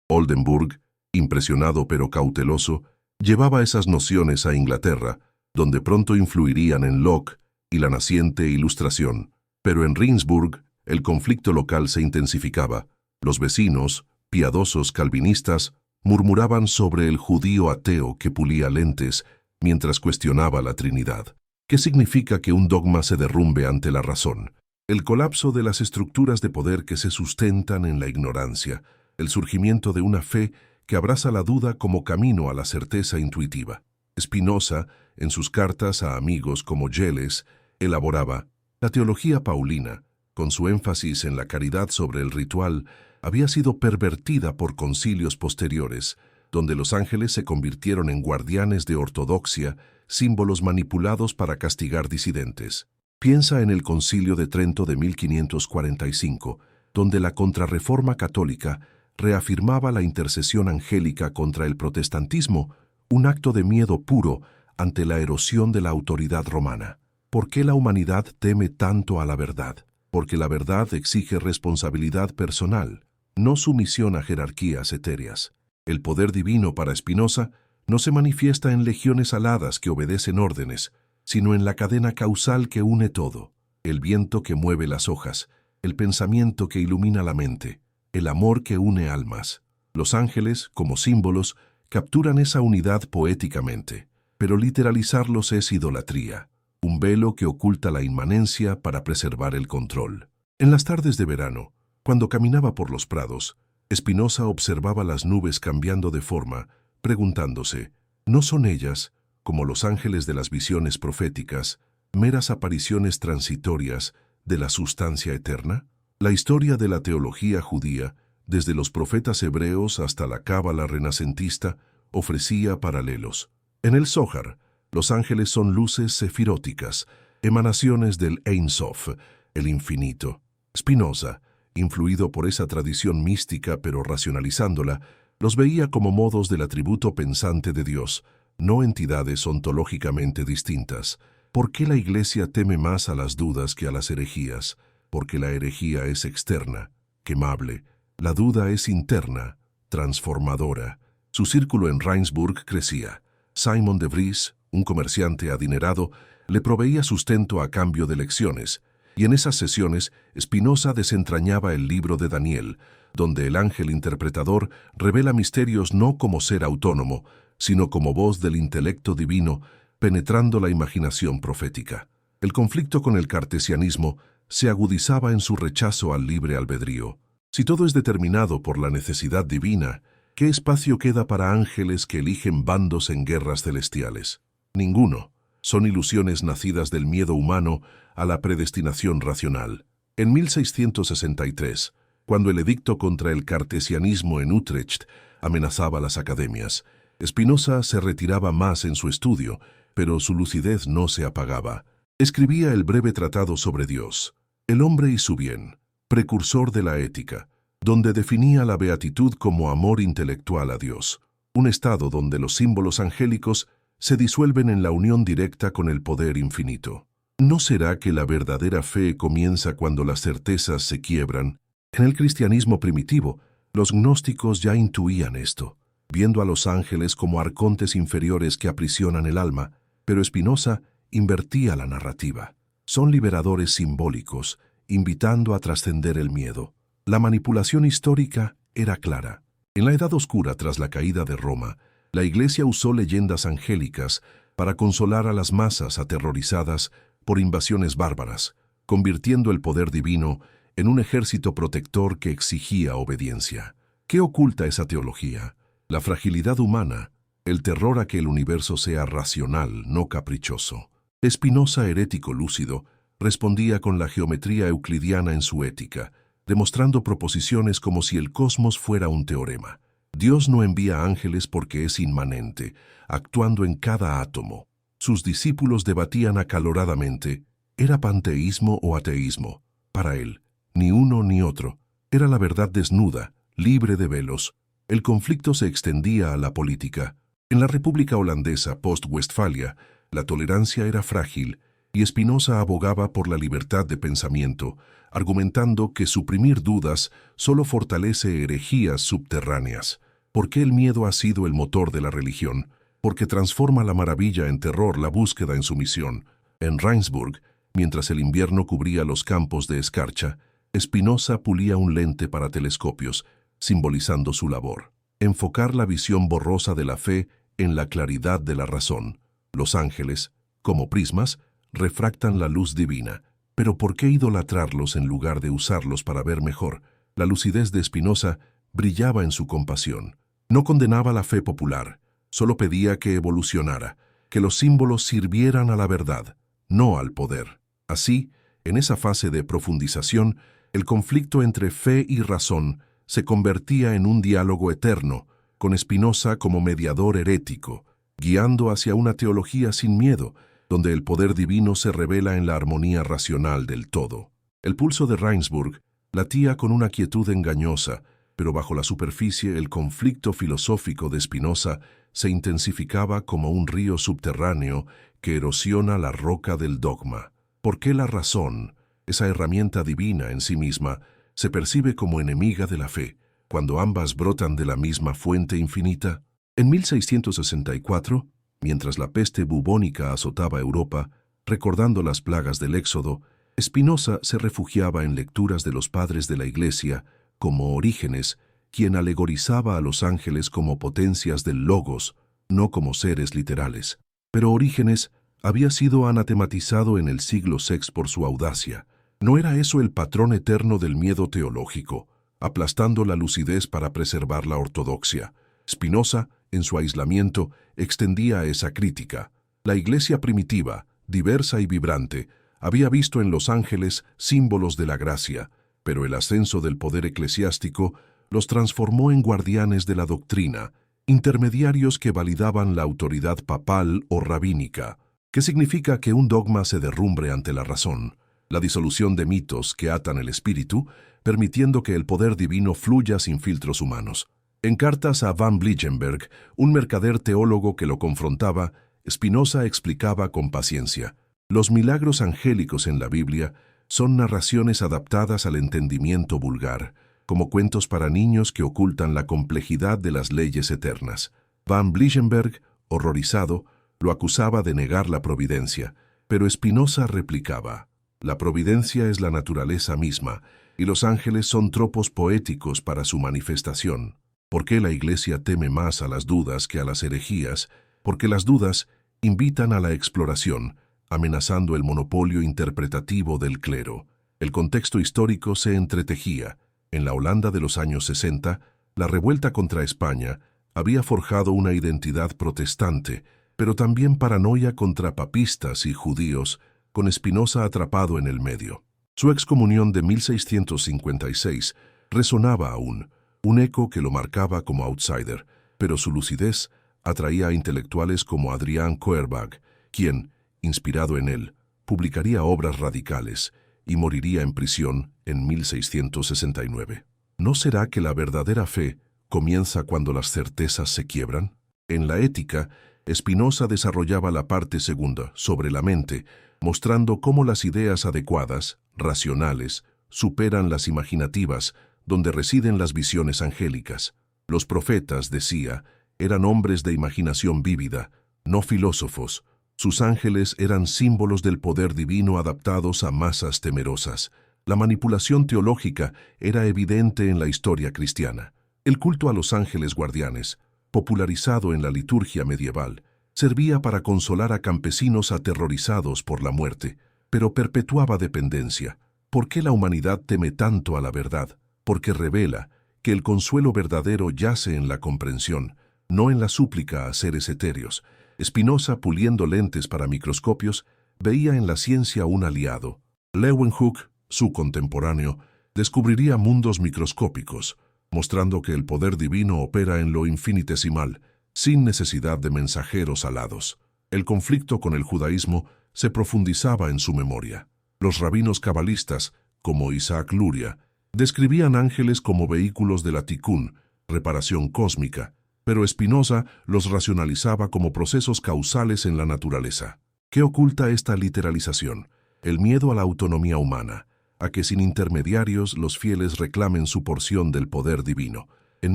Oldenburg, impresionado pero cauteloso, llevaba esas nociones a Inglaterra, donde pronto influirían en Locke y la naciente Ilustración. Pero en Reinsburg, el conflicto local se intensificaba. Los vecinos, piadosos calvinistas, murmuraban sobre el judío ateo que pulía lentes mientras cuestionaba la Trinidad. ¿Qué significa que un dogma se derrumbe ante la razón? El colapso de las estructuras de poder que se sustentan en la ignorancia, el surgimiento de una fe que abraza la duda como camino a la certeza intuitiva. Spinoza, en sus cartas a amigos como Gelles, elaboraba: la teología paulina, con su énfasis en la caridad sobre el ritual, había sido pervertida por concilios posteriores, donde los ángeles se convirtieron en guardianes de ortodoxia, símbolos manipulados para castigar disidentes. Piensa en el Concilio de Trento de 1545, donde la Contrarreforma católica reafirmaba la intercesión angélica contra el protestantismo, un acto de miedo puro ante la erosión de la autoridad romana. ¿Por qué la humanidad teme tanto a la verdad? Porque la verdad exige responsabilidad personal, no sumisión a jerarquías etéreas. El poder divino para Spinoza no se manifiesta en legiones aladas que obedecen órdenes, sino en la cadena causal que une todo, el viento que mueve las hojas, el pensamiento que ilumina la mente, el amor que une almas. Los ángeles, como símbolos, capturan esa unidad poéticamente, pero literalizarlos es idolatría, un velo que oculta la inmanencia para preservar el control. En las tardes de verano, cuando caminaba por los prados, Spinoza observaba las nubes cambiando de forma, preguntándose, ¿no son ellas, como los ángeles de las visiones proféticas, meras apariciones transitorias de la sustancia eterna? La historia de la teología judía, desde los profetas hebreos hasta la cábala renacentista, ofrecía paralelos. En el Zohar, los ángeles son luces sefiróticas, emanaciones del Ein Sof, el infinito. Spinoza, influido por esa tradición mística pero racionalizándola, los veía como modos del atributo pensante de Dios, no entidades ontológicamente distintas. ¿Por qué la Iglesia teme más a las dudas que a las herejías? Porque la herejía es externa, quemable. La duda es interna, transformadora. Su círculo en Rijnsburg crecía. Simon de Vries, un comerciante adinerado, le proveía sustento a cambio de lecciones, y en esas sesiones Spinoza desentrañaba el libro de Daniel, donde el ángel interpretador revela misterios no como ser autónomo, sino como voz del intelecto divino, penetrando la imaginación profética. El conflicto con el cartesianismo se agudizaba en su rechazo al libre albedrío. Si todo es determinado por la necesidad divina, ¿qué espacio queda para ángeles que eligen bandos en guerras celestiales? Ninguno. Son ilusiones nacidas del miedo humano a la predestinación racional. En 1663, cuando el edicto contra el cartesianismo en Utrecht amenazaba las academias, Spinoza se retiraba más en su estudio, pero su lucidez no se apagaba. Escribía el breve tratado sobre Dios, el hombre y su bien, precursor de la ética, donde definía la beatitud como amor intelectual a Dios, un estado donde los símbolos angélicos se disuelven en la unión directa con el poder infinito. ¿No será que la verdadera fe comienza cuando las certezas se quiebran? En el cristianismo primitivo, los gnósticos ya intuían esto, viendo a los ángeles como arcontes inferiores que aprisionan el alma, pero Spinoza invertía la narrativa. Son liberadores simbólicos, invitando a trascender el miedo. La manipulación histórica era clara. En la Edad Oscura, tras la caída de Roma, la Iglesia usó leyendas angélicas para consolar a las masas aterrorizadas por invasiones bárbaras, convirtiendo el poder divino en un ejército protector que exigía obediencia. ¿Qué oculta esa teología? La fragilidad humana, el terror a que el universo sea racional, no caprichoso. Spinoza, herético lúcido, respondía con la geometría euclidiana en su ética, demostrando proposiciones como si el cosmos fuera un teorema. Dios no envía ángeles porque es inmanente, actuando en cada átomo. Sus discípulos debatían acaloradamente, ¿era panteísmo o ateísmo? Para él, ni uno ni otro. Era la verdad desnuda, libre de velos. El conflicto se extendía a la política. En la República Holandesa post-Westfalia, la tolerancia era frágil y Spinoza abogaba por la libertad de pensamiento, argumentando que suprimir dudas solo fortalece herejías subterráneas. ¿Por qué el miedo ha sido el motor de la religión? Porque transforma la maravilla en terror, la búsqueda en sumisión. En Rijnsburg, mientras el invierno cubría los campos de escarcha, Spinoza pulía un lente para telescopios, simbolizando su labor. Enfocar la visión borrosa de la fe en la claridad de la razón. Los ángeles, como prismas, refractan la luz divina. Pero ¿por qué idolatrarlos en lugar de usarlos para ver mejor? La lucidez de Spinoza brillaba en su compasión. No condenaba la fe popular, solo pedía que evolucionara, que los símbolos sirvieran a la verdad, no al poder. Así, en esa fase de profundización, el conflicto entre fe y razón se convertía en un diálogo eterno, con Spinoza como mediador herético, guiando hacia una teología sin miedo, donde el poder divino se revela en la armonía racional del todo. El pulso de Rijnsburg latía con una quietud engañosa, pero bajo la superficie el conflicto filosófico de Spinoza se intensificaba como un río subterráneo que erosiona la roca del dogma. ¿Por qué la razón, esa herramienta divina en sí misma, se percibe como enemiga de la fe, cuando ambas brotan de la misma fuente infinita? En 1664, mientras la peste bubónica azotaba Europa, recordando las plagas del Éxodo, Spinoza se refugiaba en lecturas de los padres de la Iglesia como Orígenes, quien alegorizaba a los ángeles como potencias del logos, no como seres literales. Pero Orígenes había sido anatematizado en el siglo VI por su audacia. ¿No era eso el patrón eterno del miedo teológico, aplastando la lucidez para preservar la ortodoxia? Spinoza, en su aislamiento, extendía esa crítica. La Iglesia primitiva, diversa y vibrante, había visto en los ángeles símbolos de la gracia, pero el ascenso del poder eclesiástico los transformó en guardianes de la doctrina, intermediarios que validaban la autoridad papal o rabínica. ¿Qué significa que un dogma se derrumbe ante la razón? La disolución de mitos que atan el espíritu, permitiendo que el poder divino fluya sin filtros humanos. En cartas a Van Blijenberg, un mercader teólogo que lo confrontaba, Spinoza explicaba con paciencia: los milagros angélicos en la Biblia son narraciones adaptadas al entendimiento vulgar, como cuentos para niños que ocultan la complejidad de las leyes eternas. Van Blijenberg, horrorizado, lo acusaba de negar la providencia, pero Spinoza replicaba: la providencia es la naturaleza misma, y los ángeles son tropos poéticos para su manifestación. ¿Por qué la Iglesia teme más a las dudas que a las herejías? Porque las dudas invitan a la exploración, amenazando el monopolio interpretativo del clero. El contexto histórico se entretejía. En la Holanda de los años 60, la revuelta contra España había forjado una identidad protestante, pero también paranoia contra papistas y judíos, con Spinoza atrapado en el medio. Su excomunión de 1656 resonaba aún, un eco que lo marcaba como outsider, pero su lucidez atraía a intelectuales como Adrián Koerbagh, quien, inspirado en él, publicaría obras radicales y moriría en prisión en 1669. ¿No será que la verdadera fe comienza cuando las certezas se quiebran? En la ética, Spinoza desarrollaba la parte segunda, sobre la mente, mostrando cómo las ideas adecuadas, racionales, superan las imaginativas, donde residen las visiones angélicas. Los profetas, decía, eran hombres de imaginación vívida, no filósofos. Sus ángeles eran símbolos del poder divino adaptados a masas temerosas. La manipulación teológica era evidente en la historia cristiana. El culto a los ángeles guardianes, popularizado en la liturgia medieval, servía para consolar a campesinos aterrorizados por la muerte, pero perpetuaba dependencia. ¿Por qué la humanidad teme tanto a la verdad? Porque revela que el consuelo verdadero yace en la comprensión, no en la súplica a seres etéreos. Spinoza, puliendo lentes para microscopios, veía en la ciencia un aliado. Leeuwenhoek, su contemporáneo, descubriría mundos microscópicos, mostrando que el poder divino opera en lo infinitesimal, sin necesidad de mensajeros alados. El conflicto con el judaísmo se profundizaba en su memoria. Los rabinos cabalistas, como Isaac Luria, describían ángeles como vehículos de la tikkun, reparación cósmica, pero Spinoza los racionalizaba como procesos causales en la naturaleza. ¿Qué oculta esta literalización? El miedo a la autonomía humana, a que sin intermediarios los fieles reclamen su porción del poder divino. En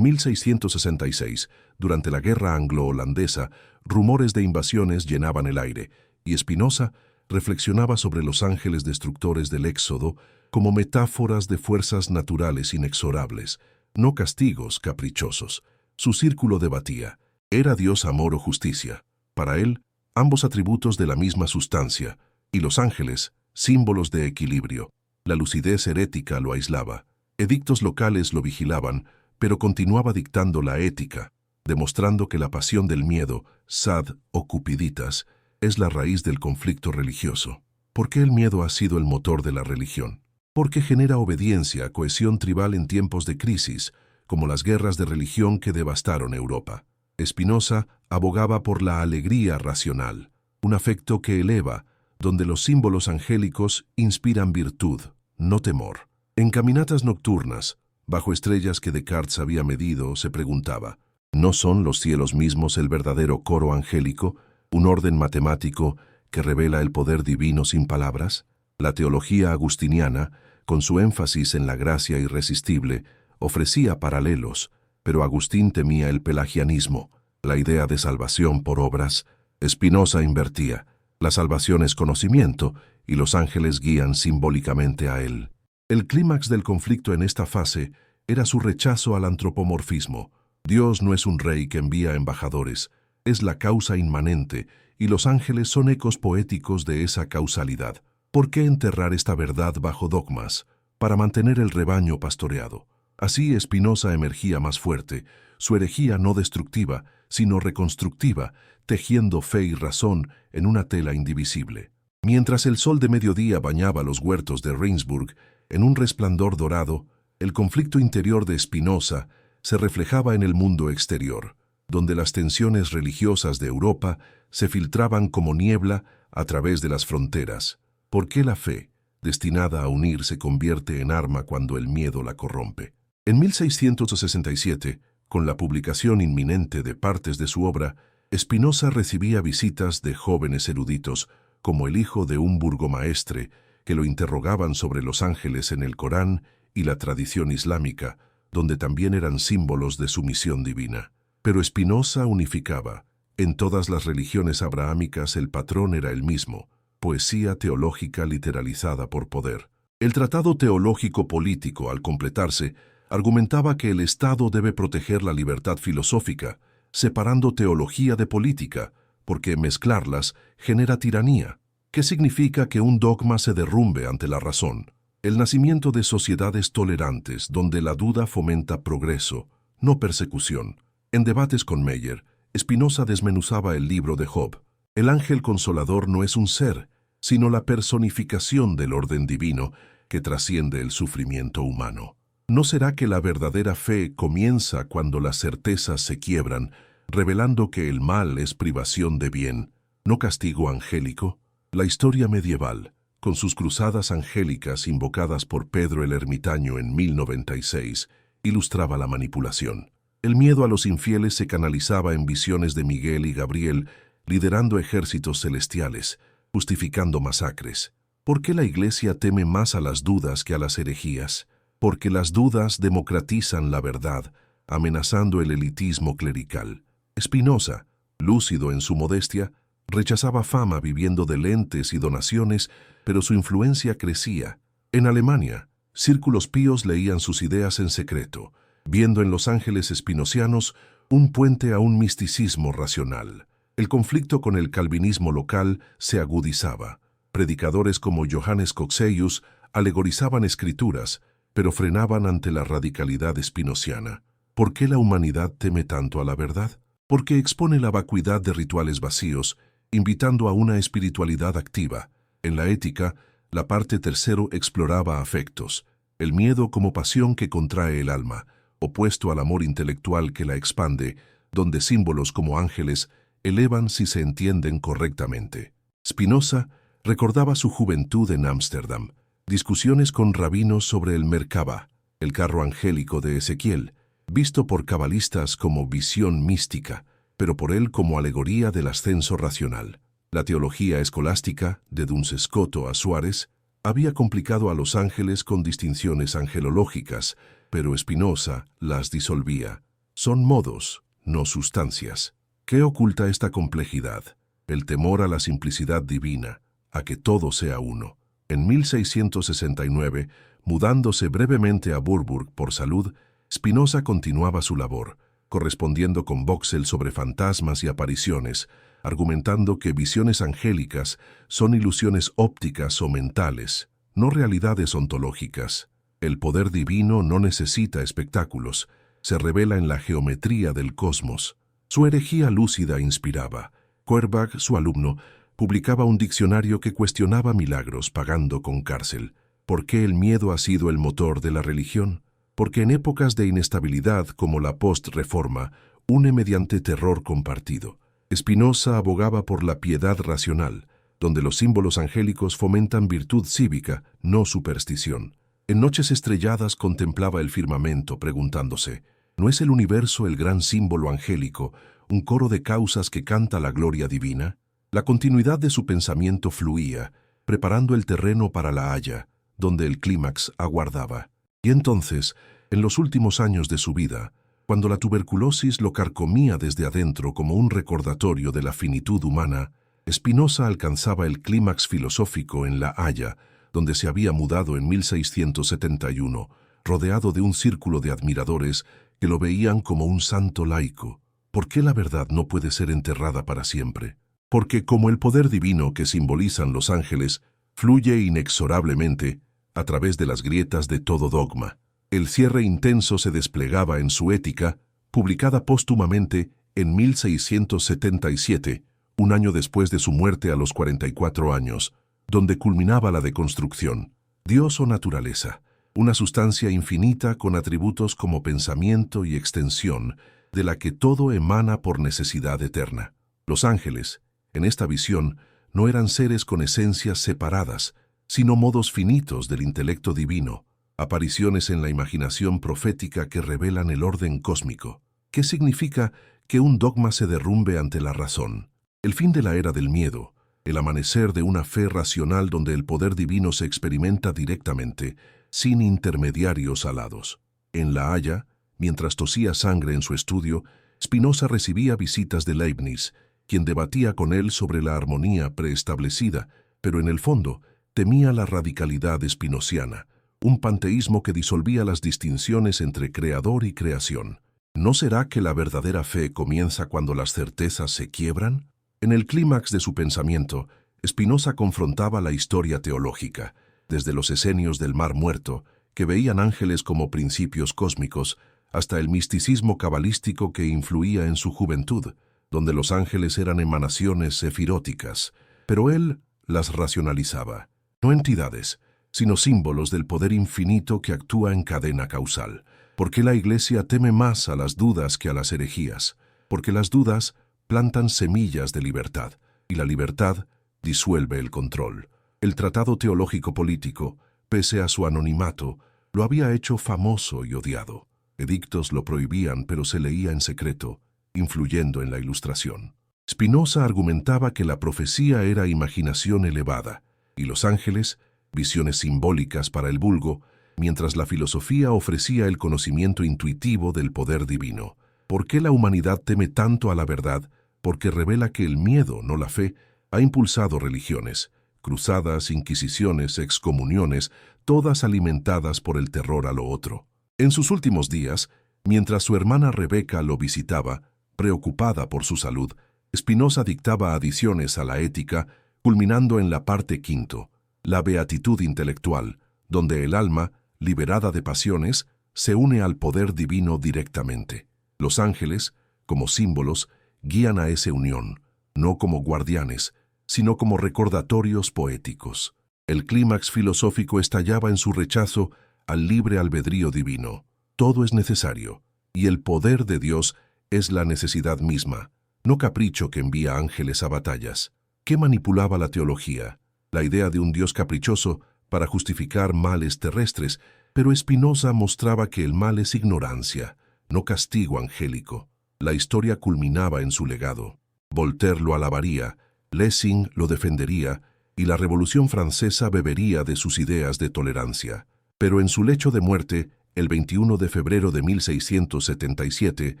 1666, durante la guerra anglo-holandesa, rumores de invasiones llenaban el aire, y Spinoza reflexionaba sobre los ángeles destructores del Éxodo como metáforas de fuerzas naturales inexorables, no castigos caprichosos. Su círculo debatía: ¿era Dios amor o justicia? Para él, ambos atributos de la misma sustancia, y los ángeles, símbolos de equilibrio. La lucidez herética lo aislaba. Edictos locales lo vigilaban, pero continuaba dictando la ética, demostrando que la pasión del miedo, sad o cupiditas, es la raíz del conflicto religioso. ¿Por qué el miedo ha sido el motor de la religión? Porque genera obediencia, cohesión tribal en tiempos de crisis, como las guerras de religión que devastaron Europa. Spinoza abogaba por la alegría racional, un afecto que eleva, donde los símbolos angélicos inspiran virtud, no temor. En caminatas nocturnas, bajo estrellas que Descartes había medido, se preguntaba: ¿no son los cielos mismos el verdadero coro angélico, un orden matemático que revela el poder divino sin palabras? La teología agustiniana, con su énfasis en la gracia irresistible, ofrecía paralelos, pero Agustín temía el pelagianismo, la idea de salvación por obras. Spinoza invertía: la salvación es conocimiento, y los ángeles guían simbólicamente a él. El clímax del conflicto en esta fase era su rechazo al antropomorfismo. Dios no es un rey que envía embajadores, es la causa inmanente, y los ángeles son ecos poéticos de esa causalidad. ¿Por qué enterrar esta verdad bajo dogmas? Para mantener el rebaño pastoreado. Así Spinoza emergía más fuerte, su herejía no destructiva, sino reconstructiva, tejiendo fe y razón en una tela indivisible. Mientras el sol de mediodía bañaba los huertos de Regensburg en un resplandor dorado, el conflicto interior de Spinoza se reflejaba en el mundo exterior, donde las tensiones religiosas de Europa se filtraban como niebla a través de las fronteras. ¿Por qué la fe, destinada a unir, se convierte en arma cuando el miedo la corrompe? En 1667, con la publicación inminente de partes de su obra, Spinoza recibía visitas de jóvenes eruditos, como el hijo de un burgomaestre, que lo interrogaban sobre los ángeles en el Corán y la tradición islámica, donde también eran símbolos de sumisión divina. Pero Spinoza unificaba. En todas las religiones abrahámicas el patrón era el mismo: poesía teológica literalizada por poder. El Tratado Teológico Político, al completarse, argumentaba que el Estado debe proteger la libertad filosófica, separando teología de política, porque mezclarlas genera tiranía. ¿Qué significa que un dogma se derrumbe ante la razón? El nacimiento de sociedades tolerantes donde la duda fomenta progreso, no persecución. En debates con Meyer, Spinoza desmenuzaba el libro de Job. El ángel consolador no es un ser, sino la personificación del orden divino que trasciende el sufrimiento humano. ¿No será que la verdadera fe comienza cuando las certezas se quiebran, revelando que el mal es privación de bien, no castigo angélico? La historia medieval, con sus cruzadas angélicas invocadas por Pedro el Ermitaño en 1096, ilustraba la manipulación. El miedo a los infieles se canalizaba en visiones de Miguel y Gabriel, liderando ejércitos celestiales, justificando masacres. ¿Por qué la Iglesia teme más a las dudas que a las herejías? Porque las dudas democratizan la verdad, amenazando el elitismo clerical. Spinoza, lúcido en su modestia, rechazaba fama viviendo de lentes y donaciones, pero su influencia crecía. En Alemania, círculos píos leían sus ideas en secreto, viendo en los ángeles spinocianos un puente a un misticismo racional. El conflicto con el calvinismo local se agudizaba. Predicadores como Johannes Cocceius alegorizaban escrituras, pero frenaban ante la radicalidad spinociana. ¿Por qué la humanidad teme tanto a la verdad? Porque expone la vacuidad de rituales vacíos, invitando a una espiritualidad activa. En la ética, la parte tercero exploraba afectos, el miedo como pasión que contrae el alma, opuesto al amor intelectual que la expande, donde símbolos como ángeles elevan si se entienden correctamente. Spinoza recordaba su juventud en Ámsterdam, discusiones con rabinos sobre el Merkabah, el carro angélico de Ezequiel, visto por cabalistas como visión mística, pero por él como alegoría del ascenso racional. La teología escolástica, de Duns Scoto a Suárez, había complicado a los ángeles con distinciones angelológicas, pero Spinoza las disolvía. Son modos, no sustancias. ¿Qué oculta esta complejidad? El temor a la simplicidad divina, a que todo sea uno. En 1669, mudándose brevemente a Burburg por salud, Spinoza continuaba su labor, correspondiendo con Boxel sobre fantasmas y apariciones, argumentando que visiones angélicas son ilusiones ópticas o mentales, no realidades ontológicas. El poder divino no necesita espectáculos, se revela en la geometría del cosmos. Su herejía lúcida inspiraba. Feuerbach, su alumno, publicaba un diccionario que cuestionaba milagros pagando con cárcel. ¿Por qué el miedo ha sido el motor de la religión? Porque en épocas de inestabilidad como la post-reforma, une mediante terror compartido. Spinoza abogaba por la piedad racional, donde los símbolos angélicos fomentan virtud cívica, no superstición. En noches estrelladas contemplaba el firmamento, preguntándose, ¿no es el universo el gran símbolo angélico, un coro de causas que canta la gloria divina? La continuidad de su pensamiento fluía, preparando el terreno para la Haya, donde el clímax aguardaba. Y entonces, en los últimos años de su vida, cuando la tuberculosis lo carcomía desde adentro como un recordatorio de la finitud humana, Spinoza alcanzaba el clímax filosófico en La Haya, donde se había mudado en 1671, rodeado de un círculo de admiradores que lo veían como un santo laico. ¿Por qué la verdad no puede ser enterrada para siempre? Porque como el poder divino que simbolizan los ángeles fluye inexorablemente a través de las grietas de todo dogma. El cierre intenso se desplegaba en su Ética, publicada póstumamente en 1677, un año después de su muerte a los 44 años, donde culminaba la deconstrucción. Dios o naturaleza, una sustancia infinita con atributos como pensamiento y extensión, de la que todo emana por necesidad eterna. Los ángeles, en esta visión, no eran seres con esencias separadas, sino modos finitos del intelecto divino, apariciones en la imaginación profética que revelan el orden cósmico. ¿Qué significa que un dogma se derrumbe ante la razón? El fin de la era del miedo, el amanecer de una fe racional donde el poder divino se experimenta directamente, sin intermediarios alados. En La Haya, mientras tosía sangre en su estudio, Spinoza recibía visitas de Leibniz, quien debatía con él sobre la armonía preestablecida, pero en el fondo temía la radicalidad spinociana, un panteísmo que disolvía las distinciones entre creador y creación. ¿No será que la verdadera fe comienza cuando las certezas se quiebran? En el clímax de su pensamiento, Spinoza confrontaba la historia teológica, desde los esenios del Mar Muerto, que veían ángeles como principios cósmicos, hasta el misticismo cabalístico que influía en su juventud, donde los ángeles eran emanaciones sefiróticas, pero él las racionalizaba, no entidades, sino símbolos del poder infinito que actúa en cadena causal. ¿Por qué la Iglesia teme más a las dudas que a las herejías? Porque las dudas plantan semillas de libertad, y la libertad disuelve el control. El Tratado Teológico Político, pese a su anonimato, lo había hecho famoso y odiado. Edictos lo prohibían, pero se leía en secreto, influyendo en la Ilustración. Spinoza argumentaba que la profecía era imaginación elevada, y los ángeles, visiones simbólicas para el vulgo, mientras la filosofía ofrecía el conocimiento intuitivo del poder divino. ¿Por qué la humanidad teme tanto a la verdad? Porque revela que el miedo, no la fe, ha impulsado religiones, cruzadas, inquisiciones, excomuniones, todas alimentadas por el terror a lo otro. En sus últimos días, mientras su hermana Rebeca lo visitaba, preocupada por su salud, Spinoza dictaba adiciones a la Ética, culminando en la parte quinto, la beatitud intelectual, donde el alma, liberada de pasiones, se une al poder divino directamente. Los ángeles, como símbolos, guían a esa unión, no como guardianes, sino como recordatorios poéticos. El clímax filosófico estallaba en su rechazo al libre albedrío divino. Todo es necesario, y el poder de Dios es la necesidad misma, no capricho que envía ángeles a batallas. ¿Qué manipulaba la teología? La idea de un Dios caprichoso para justificar males terrestres, pero Spinoza mostraba que el mal es ignorancia, no castigo angélico. La historia culminaba en su legado. Voltaire lo alabaría, Lessing lo defendería, y la Revolución Francesa bebería de sus ideas de tolerancia. Pero en su lecho de muerte, el 21 de febrero de 1677,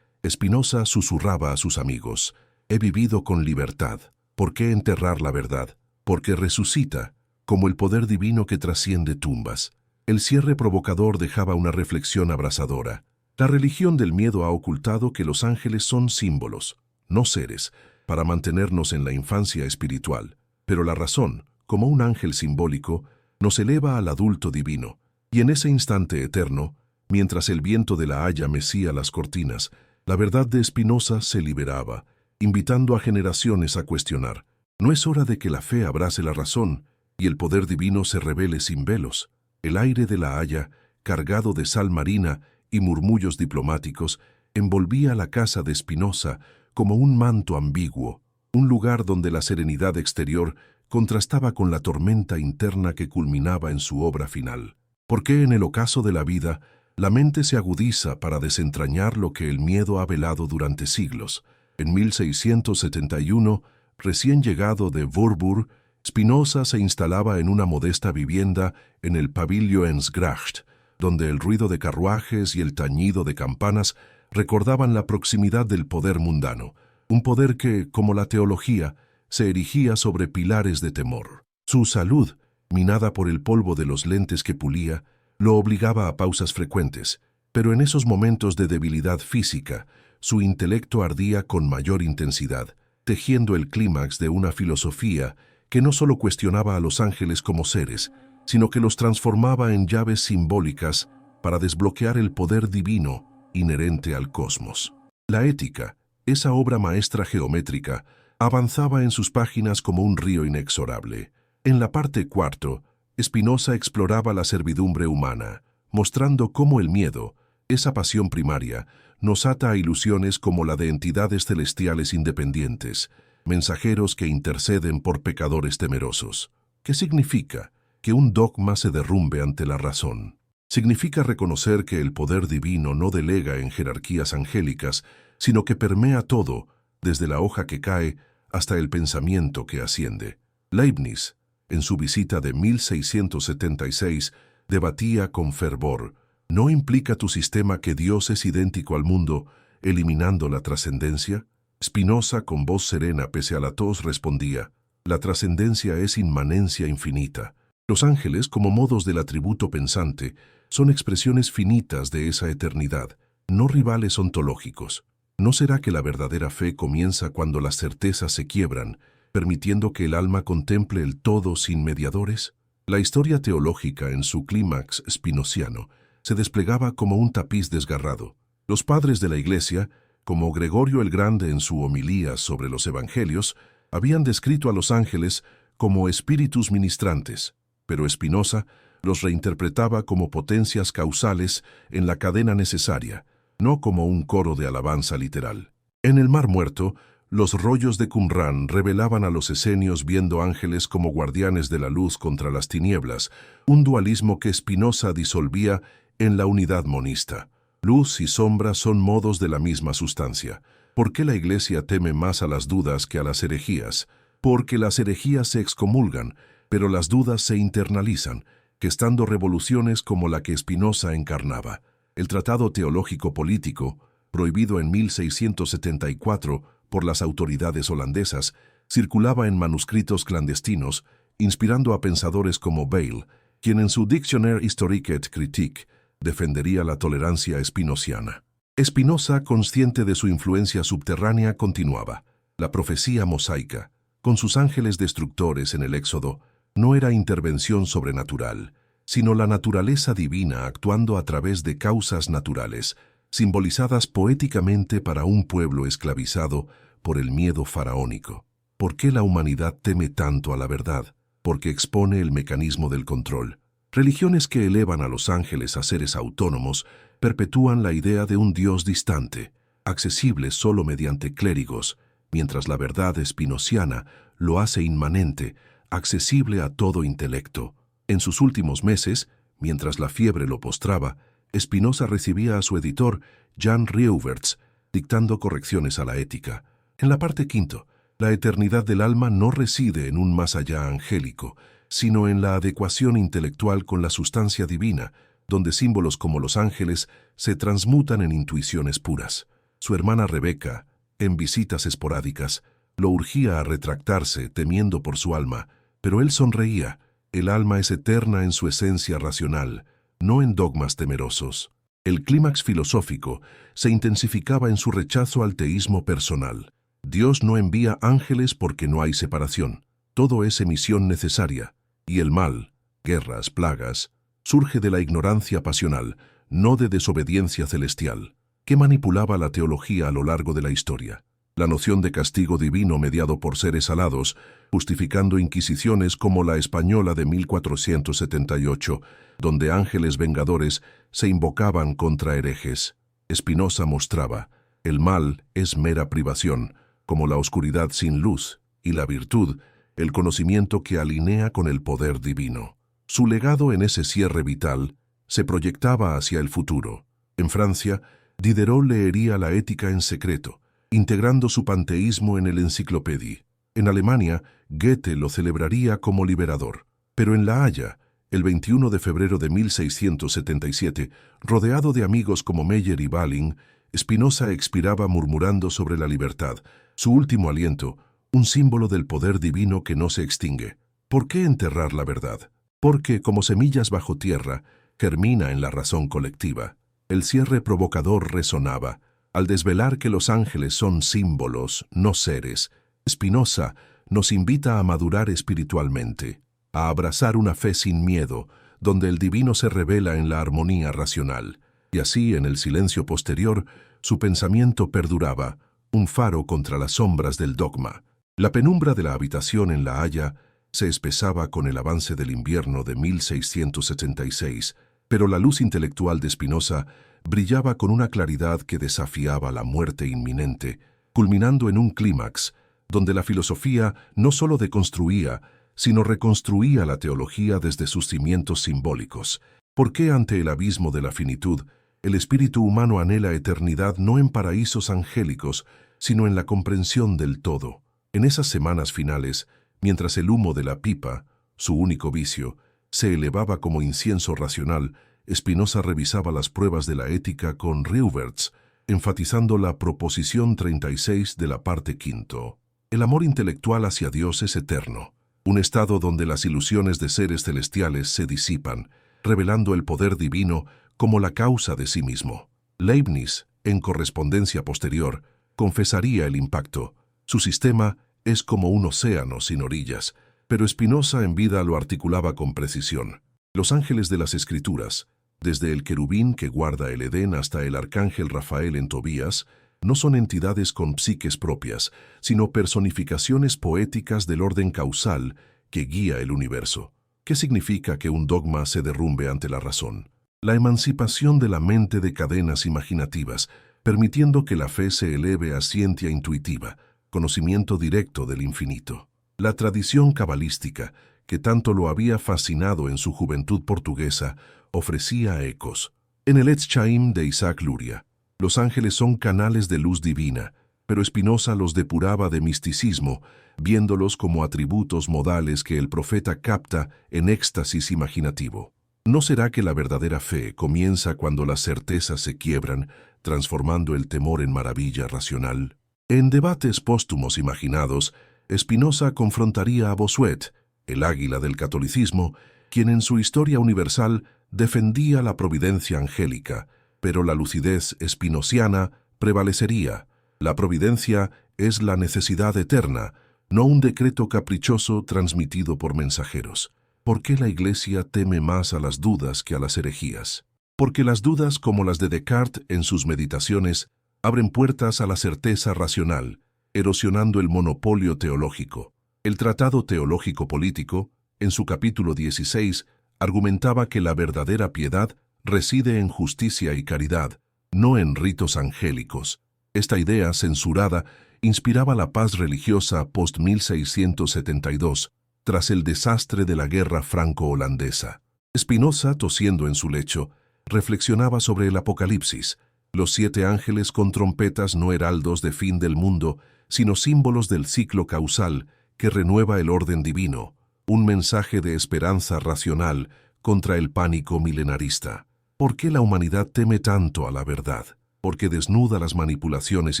Spinoza susurraba a sus amigos: «He vivido con libertad. ¿Por qué enterrar la verdad? Porque resucita, como el poder divino que trasciende tumbas». El cierre provocador dejaba una reflexión abrasadora. La religión del miedo ha ocultado que los ángeles son símbolos, no seres, para mantenernos en la infancia espiritual. Pero la razón, como un ángel simbólico, nos eleva al adulto divino. Y en ese instante eterno, mientras el viento de La Haya mecía las cortinas, la verdad de Spinoza se liberaba, invitando a generaciones a cuestionar. ¿No es hora de que la fe abrace la razón y el poder divino se revele sin velos? El aire de La Haya, cargado de sal marina y murmullos diplomáticos, envolvía la casa de Spinoza como un manto ambiguo, un lugar donde la serenidad exterior contrastaba con la tormenta interna que culminaba en su obra final. ¿Por qué en el ocaso de la vida la mente se agudiza para desentrañar lo que el miedo ha velado durante siglos? En 1671, recién llegado de Würzburg, Spinoza se instalaba en una modesta vivienda en el Pavillonsgracht, donde el ruido de carruajes y el tañido de campanas recordaban la proximidad del poder mundano, un poder que, como la teología, se erigía sobre pilares de temor. Su salud, minada por el polvo de los lentes que pulía, Lo obligaba a pausas frecuentes, pero en esos momentos de debilidad física, su intelecto ardía con mayor intensidad, tejiendo el clímax de una filosofía que no solo cuestionaba a los ángeles como seres, sino que los transformaba en llaves simbólicas para desbloquear el poder divino inherente al cosmos. La Ética, esa obra maestra geométrica, avanzaba en sus páginas como un río inexorable. En la parte cuarto, Spinoza exploraba la servidumbre humana, mostrando cómo el miedo, esa pasión primaria, nos ata a ilusiones como la de entidades celestiales independientes, mensajeros que interceden por pecadores temerosos. ¿Qué significa que un dogma se derrumbe ante la razón? Significa reconocer que el poder divino no delega en jerarquías angélicas, sino que permea todo, desde la hoja que cae hasta el pensamiento que asciende. Leibniz, en su visita de 1676, debatía con fervor: ¿no implica tu sistema que Dios es idéntico al mundo, eliminando la trascendencia? Spinoza, con voz serena pese a la tos, respondía: la trascendencia es inmanencia infinita. Los ángeles, como modos del atributo pensante, son expresiones finitas de esa eternidad, no rivales ontológicos. ¿No será que la verdadera fe comienza cuando las certezas se quiebran, permitiendo que el alma contemple el todo sin mediadores? La historia teológica, en su clímax spinociano, se desplegaba como un tapiz desgarrado. Los padres de la Iglesia, como Gregorio el Grande en su homilía sobre los Evangelios, habían descrito a los ángeles como espíritus ministrantes, pero Spinoza los reinterpretaba como potencias causales en la cadena necesaria, no como un coro de alabanza literal. En el Mar Muerto, los rollos de Qumran revelaban a los esenios viendo ángeles como guardianes de la luz contra las tinieblas, un dualismo que Spinoza disolvía en la unidad monista. Luz y sombra son modos de la misma sustancia. ¿Por qué la Iglesia teme más a las dudas que a las herejías? Porque las herejías se excomulgan, pero las dudas se internalizan, gestando revoluciones como la que Spinoza encarnaba. El Tratado Teológico Político, prohibido en 1674 por las autoridades holandesas, circulaba en manuscritos clandestinos, inspirando a pensadores como Bayle, quien en su Dictionnaire historique et critique defendería la tolerancia spinociana. Spinoza, consciente de su influencia subterránea, continuaba: la profecía mosaica, con sus ángeles destructores en el Éxodo, no era intervención sobrenatural, sino la naturaleza divina actuando a través de causas naturales, simbolizadas poéticamente para un pueblo esclavizado por el miedo faraónico. ¿Por qué la humanidad teme tanto a la verdad? Porque expone el mecanismo del control. Religiones que elevan a los ángeles a seres autónomos perpetúan la idea de un Dios distante, accesible solo mediante clérigos, mientras la verdad spinociana lo hace inmanente, accesible a todo intelecto. En sus últimos meses, mientras la fiebre lo postraba, Spinoza recibía a su editor, Jan Reuverts, dictando correcciones a la Ética. En la parte quinto, la eternidad del alma no reside en un más allá angélico, sino en la adecuación intelectual con la sustancia divina, donde símbolos como los ángeles se transmutan en intuiciones puras. Su hermana Rebeca, en visitas esporádicas, lo urgía a retractarse, temiendo por su alma, pero él sonreía. El alma es eterna en su esencia racional, no en dogmas temerosos. El clímax filosófico se intensificaba en su rechazo al teísmo personal. Dios no envía ángeles porque no hay separación. Todo es emisión necesaria. Y el mal, guerras, plagas, surge de la ignorancia pasional, no de desobediencia celestial, que manipulaba la teología a lo largo de la historia. La noción de castigo divino mediado por seres alados, justificando inquisiciones como la española de 1478, donde ángeles vengadores se invocaban contra herejes. Spinoza mostraba: el mal es mera privación, como la oscuridad sin luz, y la virtud, el conocimiento que alinea con el poder divino. Su legado en ese cierre vital se proyectaba hacia el futuro. En Francia, Diderot leería la Ética en secreto, integrando su panteísmo en el Enciclopédie. En Alemania, Goethe lo celebraría como liberador. Pero en La Haya, el 21 de febrero de 1677, rodeado de amigos como Meyer y Balling, Spinoza expiraba murmurando sobre la libertad, su último aliento, un símbolo del poder divino que no se extingue. ¿Por qué enterrar la verdad? Porque, como semillas bajo tierra, germina en la razón colectiva. El cierre provocador resonaba. Al desvelar que los ángeles son símbolos, no seres, Spinoza nos invita a madurar espiritualmente, a abrazar una fe sin miedo, donde el divino se revela en la armonía racional. Y así, en el silencio posterior, su pensamiento perduraba, un faro contra las sombras del dogma. La penumbra de la habitación en La Haya se espesaba con el avance del invierno de 1676, pero la luz intelectual de Spinoza brillaba con una claridad que desafiaba la muerte inminente, culminando en un clímax, donde la filosofía no solo deconstruía, sino reconstruía la teología desde sus cimientos simbólicos. ¿Por qué ante el abismo de la finitud, el espíritu humano anhela eternidad no en paraísos angélicos, sino en la comprensión del todo? En esas semanas finales, mientras el humo de la pipa, su único vicio, se elevaba como incienso racional, Spinoza revisaba las pruebas de la ética con Reuberts, enfatizando la proposición 36 de la parte quinto. El amor intelectual hacia Dios es eterno, un estado donde las ilusiones de seres celestiales se disipan, revelando el poder divino como la causa de sí mismo. Leibniz, en correspondencia posterior, confesaría el impacto. Su sistema es como un océano sin orillas, pero Spinoza en vida lo articulaba con precisión. Los ángeles de las Escrituras, desde el querubín que guarda el Edén hasta el arcángel Rafael en Tobías, no son entidades con psiques propias, sino personificaciones poéticas del orden causal que guía el universo. ¿Qué significa que un dogma se derrumbe ante la razón? La emancipación de la mente de cadenas imaginativas, permitiendo que la fe se eleve a ciencia intuitiva, conocimiento directo del infinito. La tradición cabalística, que tanto lo había fascinado en su juventud portuguesa, ofrecía ecos. En el Etz Chaim de Isaac Luria, los ángeles son canales de luz divina, pero Spinoza los depuraba de misticismo, viéndolos como atributos modales que el profeta capta en éxtasis imaginativo. ¿No será que la verdadera fe comienza cuando las certezas se quiebran, transformando el temor en maravilla racional? En debates póstumos imaginados, Spinoza confrontaría a Bossuet, el águila del catolicismo, quien en su Historia Universal defendía la providencia angélica, pero la lucidez spinociana prevalecería. La providencia es la necesidad eterna, no un decreto caprichoso transmitido por mensajeros. ¿Por qué la Iglesia teme más a las dudas que a las herejías? Porque las dudas, como las de Descartes en sus Meditaciones, abren puertas a la certeza racional, erosionando el monopolio teológico. El Tratado Teológico Político, en su capítulo 16, argumentaba que la verdadera piedad reside en justicia y caridad, no en ritos angélicos. Esta idea censurada inspiraba la paz religiosa post-1672, tras el desastre de la guerra franco-holandesa. Spinoza, tosiendo en su lecho, reflexionaba sobre el Apocalipsis. Los 7 ángeles con trompetas no heraldos de fin del mundo, sino símbolos del ciclo causal que renueva el orden divino, un mensaje de esperanza racional contra el pánico milenarista. ¿Por qué la humanidad teme tanto a la verdad? Porque desnuda las manipulaciones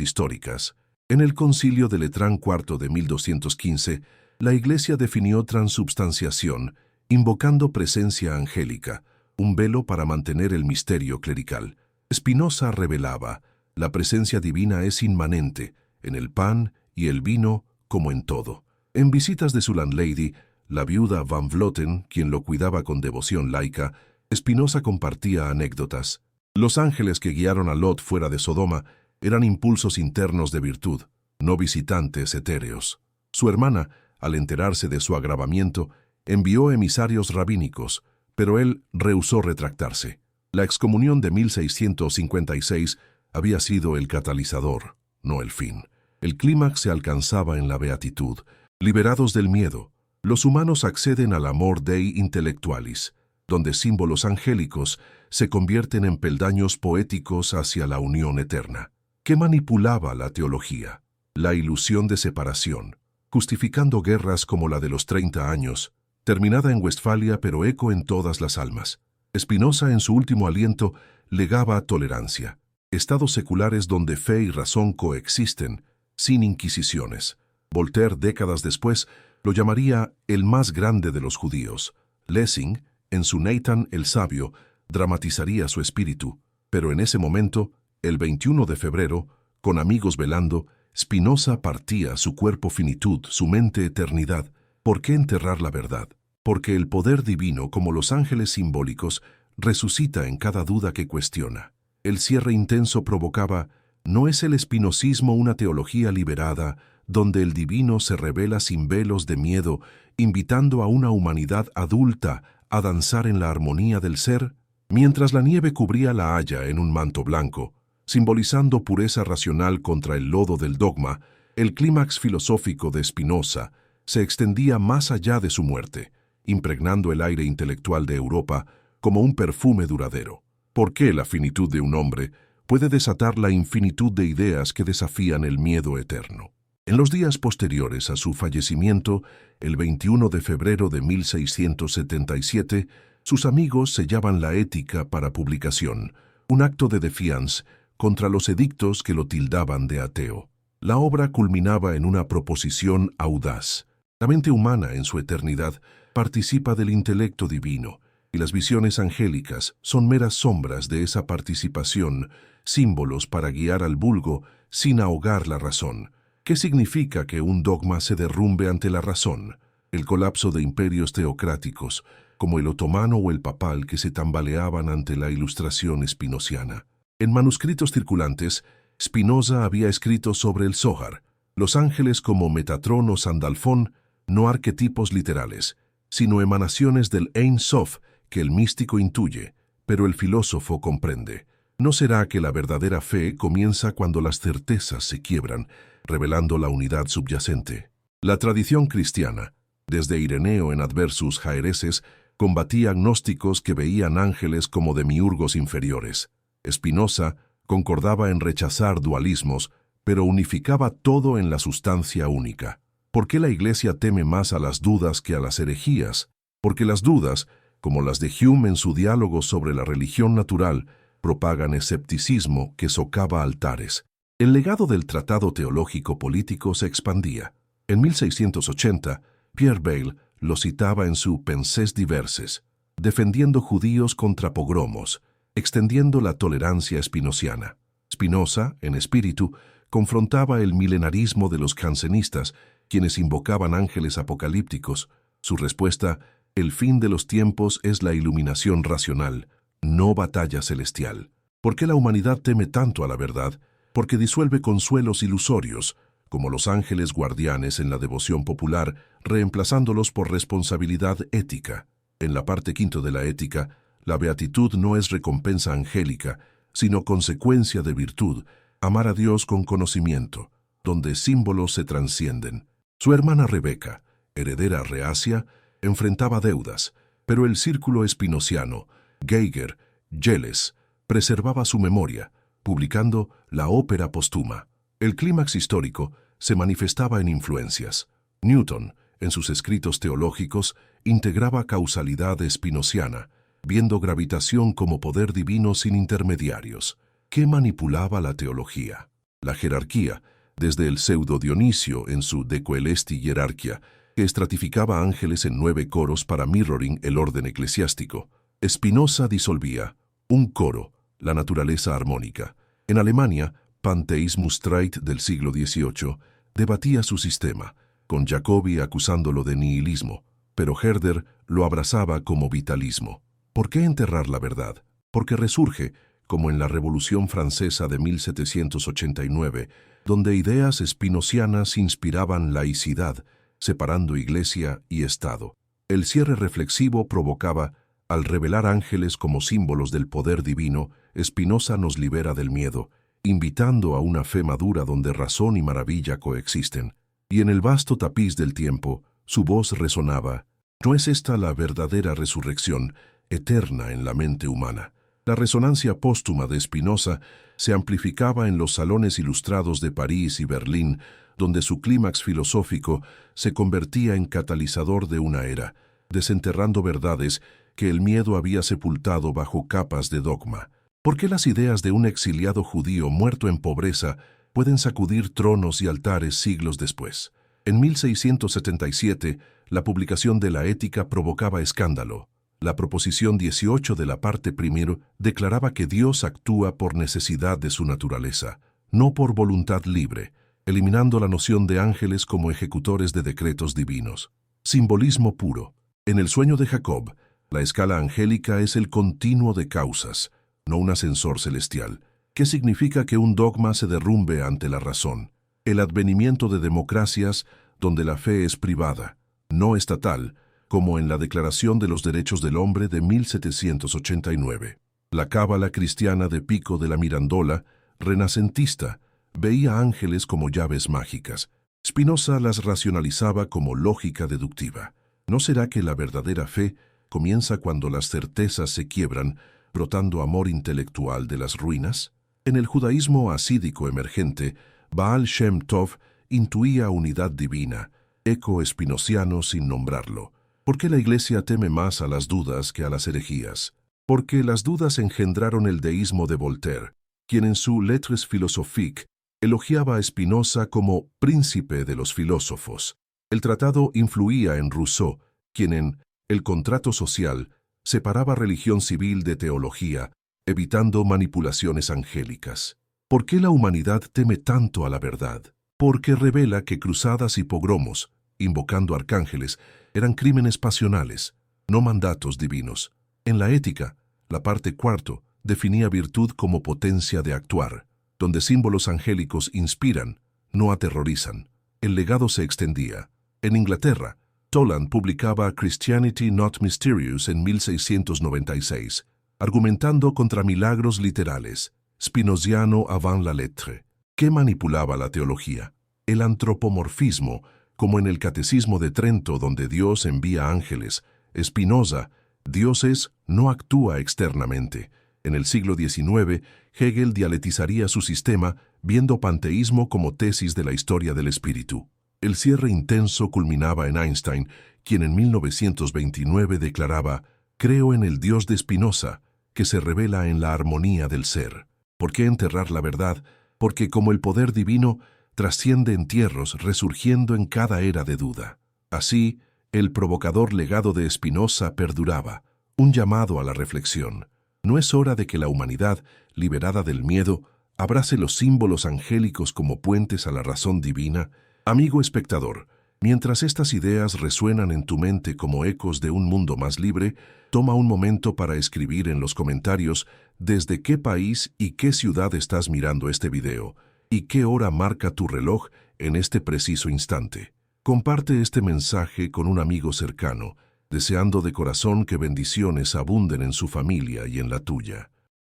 históricas. En el Concilio de Letrán IV de 1215, la Iglesia definió transubstanciación, invocando presencia angélica, un velo para mantener el misterio clerical. Spinoza revelaba, la presencia divina es inmanente, en el pan y el vino como en todo. En visitas de su landlady, la viuda Van Vloten, quien lo cuidaba con devoción laica, Spinoza compartía anécdotas. Los ángeles que guiaron a Lot fuera de Sodoma eran impulsos internos de virtud, no visitantes etéreos. Su hermana, al enterarse de su agravamiento, envió emisarios rabínicos, pero él rehusó retractarse. La excomunión de 1656 había sido el catalizador, no el fin. El clímax se alcanzaba en la beatitud. Liberados del miedo, los humanos acceden al amor Dei intellectualis, donde símbolos angélicos se convierten en peldaños poéticos hacia la unión eterna. ¿Qué manipulaba la teología? La ilusión de separación, justificando guerras como la de los 30 años, terminada en Westfalia pero eco en todas las almas. Spinoza en su último aliento legaba tolerancia, estados seculares donde fe y razón coexisten, sin inquisiciones. Voltaire, décadas después, lo llamaría el más grande de los judíos. Lessing, en su Nathan el Sabio, dramatizaría su espíritu. Pero en ese momento, el 21 de febrero, con amigos velando, Spinoza partía su cuerpo finitud, su mente eternidad. ¿Por qué enterrar la verdad? Porque el poder divino, como los ángeles simbólicos, resucita en cada duda que cuestiona. El cierre intenso provocaba: ¿no es el espinosismo una teología liberada, donde el divino se revela sin velos de miedo, invitando a una humanidad adulta a danzar en la armonía del ser? Mientras la nieve cubría la Haya en un manto blanco, simbolizando pureza racional contra el lodo del dogma, el clímax filosófico de Spinoza se extendía más allá de su muerte, impregnando el aire intelectual de Europa como un perfume duradero. ¿Por qué la finitud de un hombre puede desatar la infinitud de ideas que desafían el miedo eterno? En los días posteriores a su fallecimiento, el 21 de febrero de 1677, sus amigos sellaban la Ética para publicación, un acto de defiance contra los edictos que lo tildaban de ateo. La obra culminaba en una proposición audaz. La mente humana, en su eternidad, participa del intelecto divino, y las visiones angélicas son meras sombras de esa participación, símbolos para guiar al vulgo sin ahogar la razón. ¿Qué significa que un dogma se derrumbe ante la razón? El colapso de imperios teocráticos, como el otomano o el papal, que se tambaleaban ante la ilustración espinociana. En manuscritos circulantes, Spinoza había escrito sobre el Zohar, los ángeles como Metatrón o Sandalfón, no arquetipos literales, sino emanaciones del Ein Sof que el místico intuye, pero el filósofo comprende. ¿No será que la verdadera fe comienza cuando las certezas se quiebran, revelando la unidad subyacente? La tradición cristiana, desde Ireneo en Adversus Haereses, combatía agnósticos que veían ángeles como demiurgos inferiores. Spinoza concordaba en rechazar dualismos, pero unificaba todo en la sustancia única. ¿Por qué la Iglesia teme más a las dudas que a las herejías? Porque las dudas, como las de Hume en su diálogo sobre la religión natural, propagan escepticismo que socava altares. El legado del Tratado Teológico Político se expandía. En 1680, Pierre Bayle lo citaba en su Pensées diverses, defendiendo judíos contra pogromos, extendiendo la tolerancia spinociana. Spinoza, en espíritu, confrontaba el milenarismo de los jansenistas, quienes invocaban ángeles apocalípticos. Su respuesta: el fin de los tiempos es la iluminación racional, no batalla celestial. ¿Por qué la humanidad teme tanto a la verdad? Porque disuelve consuelos ilusorios, como los ángeles guardianes en la devoción popular, reemplazándolos por responsabilidad ética. En la parte quinta de la Ética, la beatitud no es recompensa angélica, sino consecuencia de virtud, amar a Dios con conocimiento, donde símbolos se transcienden. Su hermana Rebeca, heredera reacia, enfrentaba deudas, pero el círculo espinociano, Geiger, Gelles, preservaba su memoria, publicando la ópera póstuma. El clímax histórico se manifestaba en influencias. Newton, en sus escritos teológicos, integraba causalidad espinociana, viendo gravitación como poder divino sin intermediarios. ¿Qué manipulaba la teología? La jerarquía, desde el pseudo Dionisio en su De Coelesti Hierarchia, que estratificaba ángeles en 9 coros para mirroring el orden eclesiástico. Spinoza disolvía un coro, la naturaleza armónica. En Alemania, Pantheismus Streit del siglo XVIII debatía su sistema, con Jacobi acusándolo de nihilismo, pero Herder lo abrazaba como vitalismo. ¿Por qué enterrar la verdad? Porque resurge, como en la Revolución Francesa de 1789, donde ideas spinocianas inspiraban laicidad, separando Iglesia y Estado. El cierre reflexivo provocaba: al revelar ángeles como símbolos del poder divino, Spinoza nos libera del miedo, invitando a una fe madura donde razón y maravilla coexisten. Y en el vasto tapiz del tiempo, su voz resonaba: ¿no es esta la verdadera resurrección, eterna en la mente humana? La resonancia póstuma de Spinoza se amplificaba en los salones ilustrados de París y Berlín, donde su clímax filosófico se convertía en catalizador de una era, desenterrando verdades que el miedo había sepultado bajo capas de dogma. ¿Por qué las ideas de un exiliado judío muerto en pobreza pueden sacudir tronos y altares siglos después? En 1677, la publicación de la Ética provocaba escándalo. La proposición 18 de la parte primero declaraba que Dios actúa por necesidad de su naturaleza, no por voluntad libre, eliminando la noción de ángeles como ejecutores de decretos divinos. Simbolismo puro. En el sueño de Jacob, la escala angélica es el continuo de causas, no un ascensor celestial. ¿Qué significa que un dogma se derrumbe ante la razón? El advenimiento de democracias donde la fe es privada, no estatal, como en la Declaración de los Derechos del Hombre de 1789. La cábala cristiana de Pico de la Mirandola, renacentista, veía ángeles como llaves mágicas. Spinoza las racionalizaba como lógica deductiva. ¿No será que la verdadera fe comienza cuando las certezas se quiebran, brotando amor intelectual de las ruinas? En el judaísmo hasídico emergente, Baal Shem Tov intuía unidad divina, eco espinociano sin nombrarlo. ¿Por qué la Iglesia teme más a las dudas que a las herejías? Porque las dudas engendraron el deísmo de Voltaire, quien en su Lettres philosophiques elogiaba a Spinoza como príncipe de los filósofos. El tratado influía en Rousseau, quien en El contrato social separaba religión civil de teología, evitando manipulaciones angélicas. ¿Por qué la humanidad teme tanto a la verdad? Porque revela que cruzadas y pogromos, invocando arcángeles, eran crímenes pasionales, no mandatos divinos. En la ética, la parte cuarto definía virtud como potencia de actuar, donde símbolos angélicos inspiran, no aterrorizan. El legado se extendía. En Inglaterra, Toland publicaba Christianity Not Mysterious en 1696, argumentando contra milagros literales, spinoziano avant la lettre. ¿Qué manipulaba la teología? El antropomorfismo, como en el Catecismo de Trento donde Dios envía ángeles. Spinoza, Dios no actúa externamente. En el siglo XIX, Hegel dialetizaría su sistema viendo panteísmo como tesis de la historia del espíritu. El cierre intenso culminaba en Einstein, quien en 1929 declaraba: «Creo en el Dios de Spinoza, que se revela en la armonía del ser». ¿Por qué enterrar la verdad? Porque como el poder divino trasciende entierros, resurgiendo en cada era de duda. Así, el provocador legado de Spinoza perduraba, un llamado a la reflexión. ¿No es hora de que la humanidad, liberada del miedo, abrace los símbolos angélicos como puentes a la razón divina? Amigo espectador, mientras estas ideas resuenan en tu mente como ecos de un mundo más libre, toma un momento para escribir en los comentarios desde qué país y qué ciudad estás mirando este video y qué hora marca tu reloj en este preciso instante. Comparte este mensaje con un amigo cercano, deseando de corazón que bendiciones abunden en su familia y en la tuya.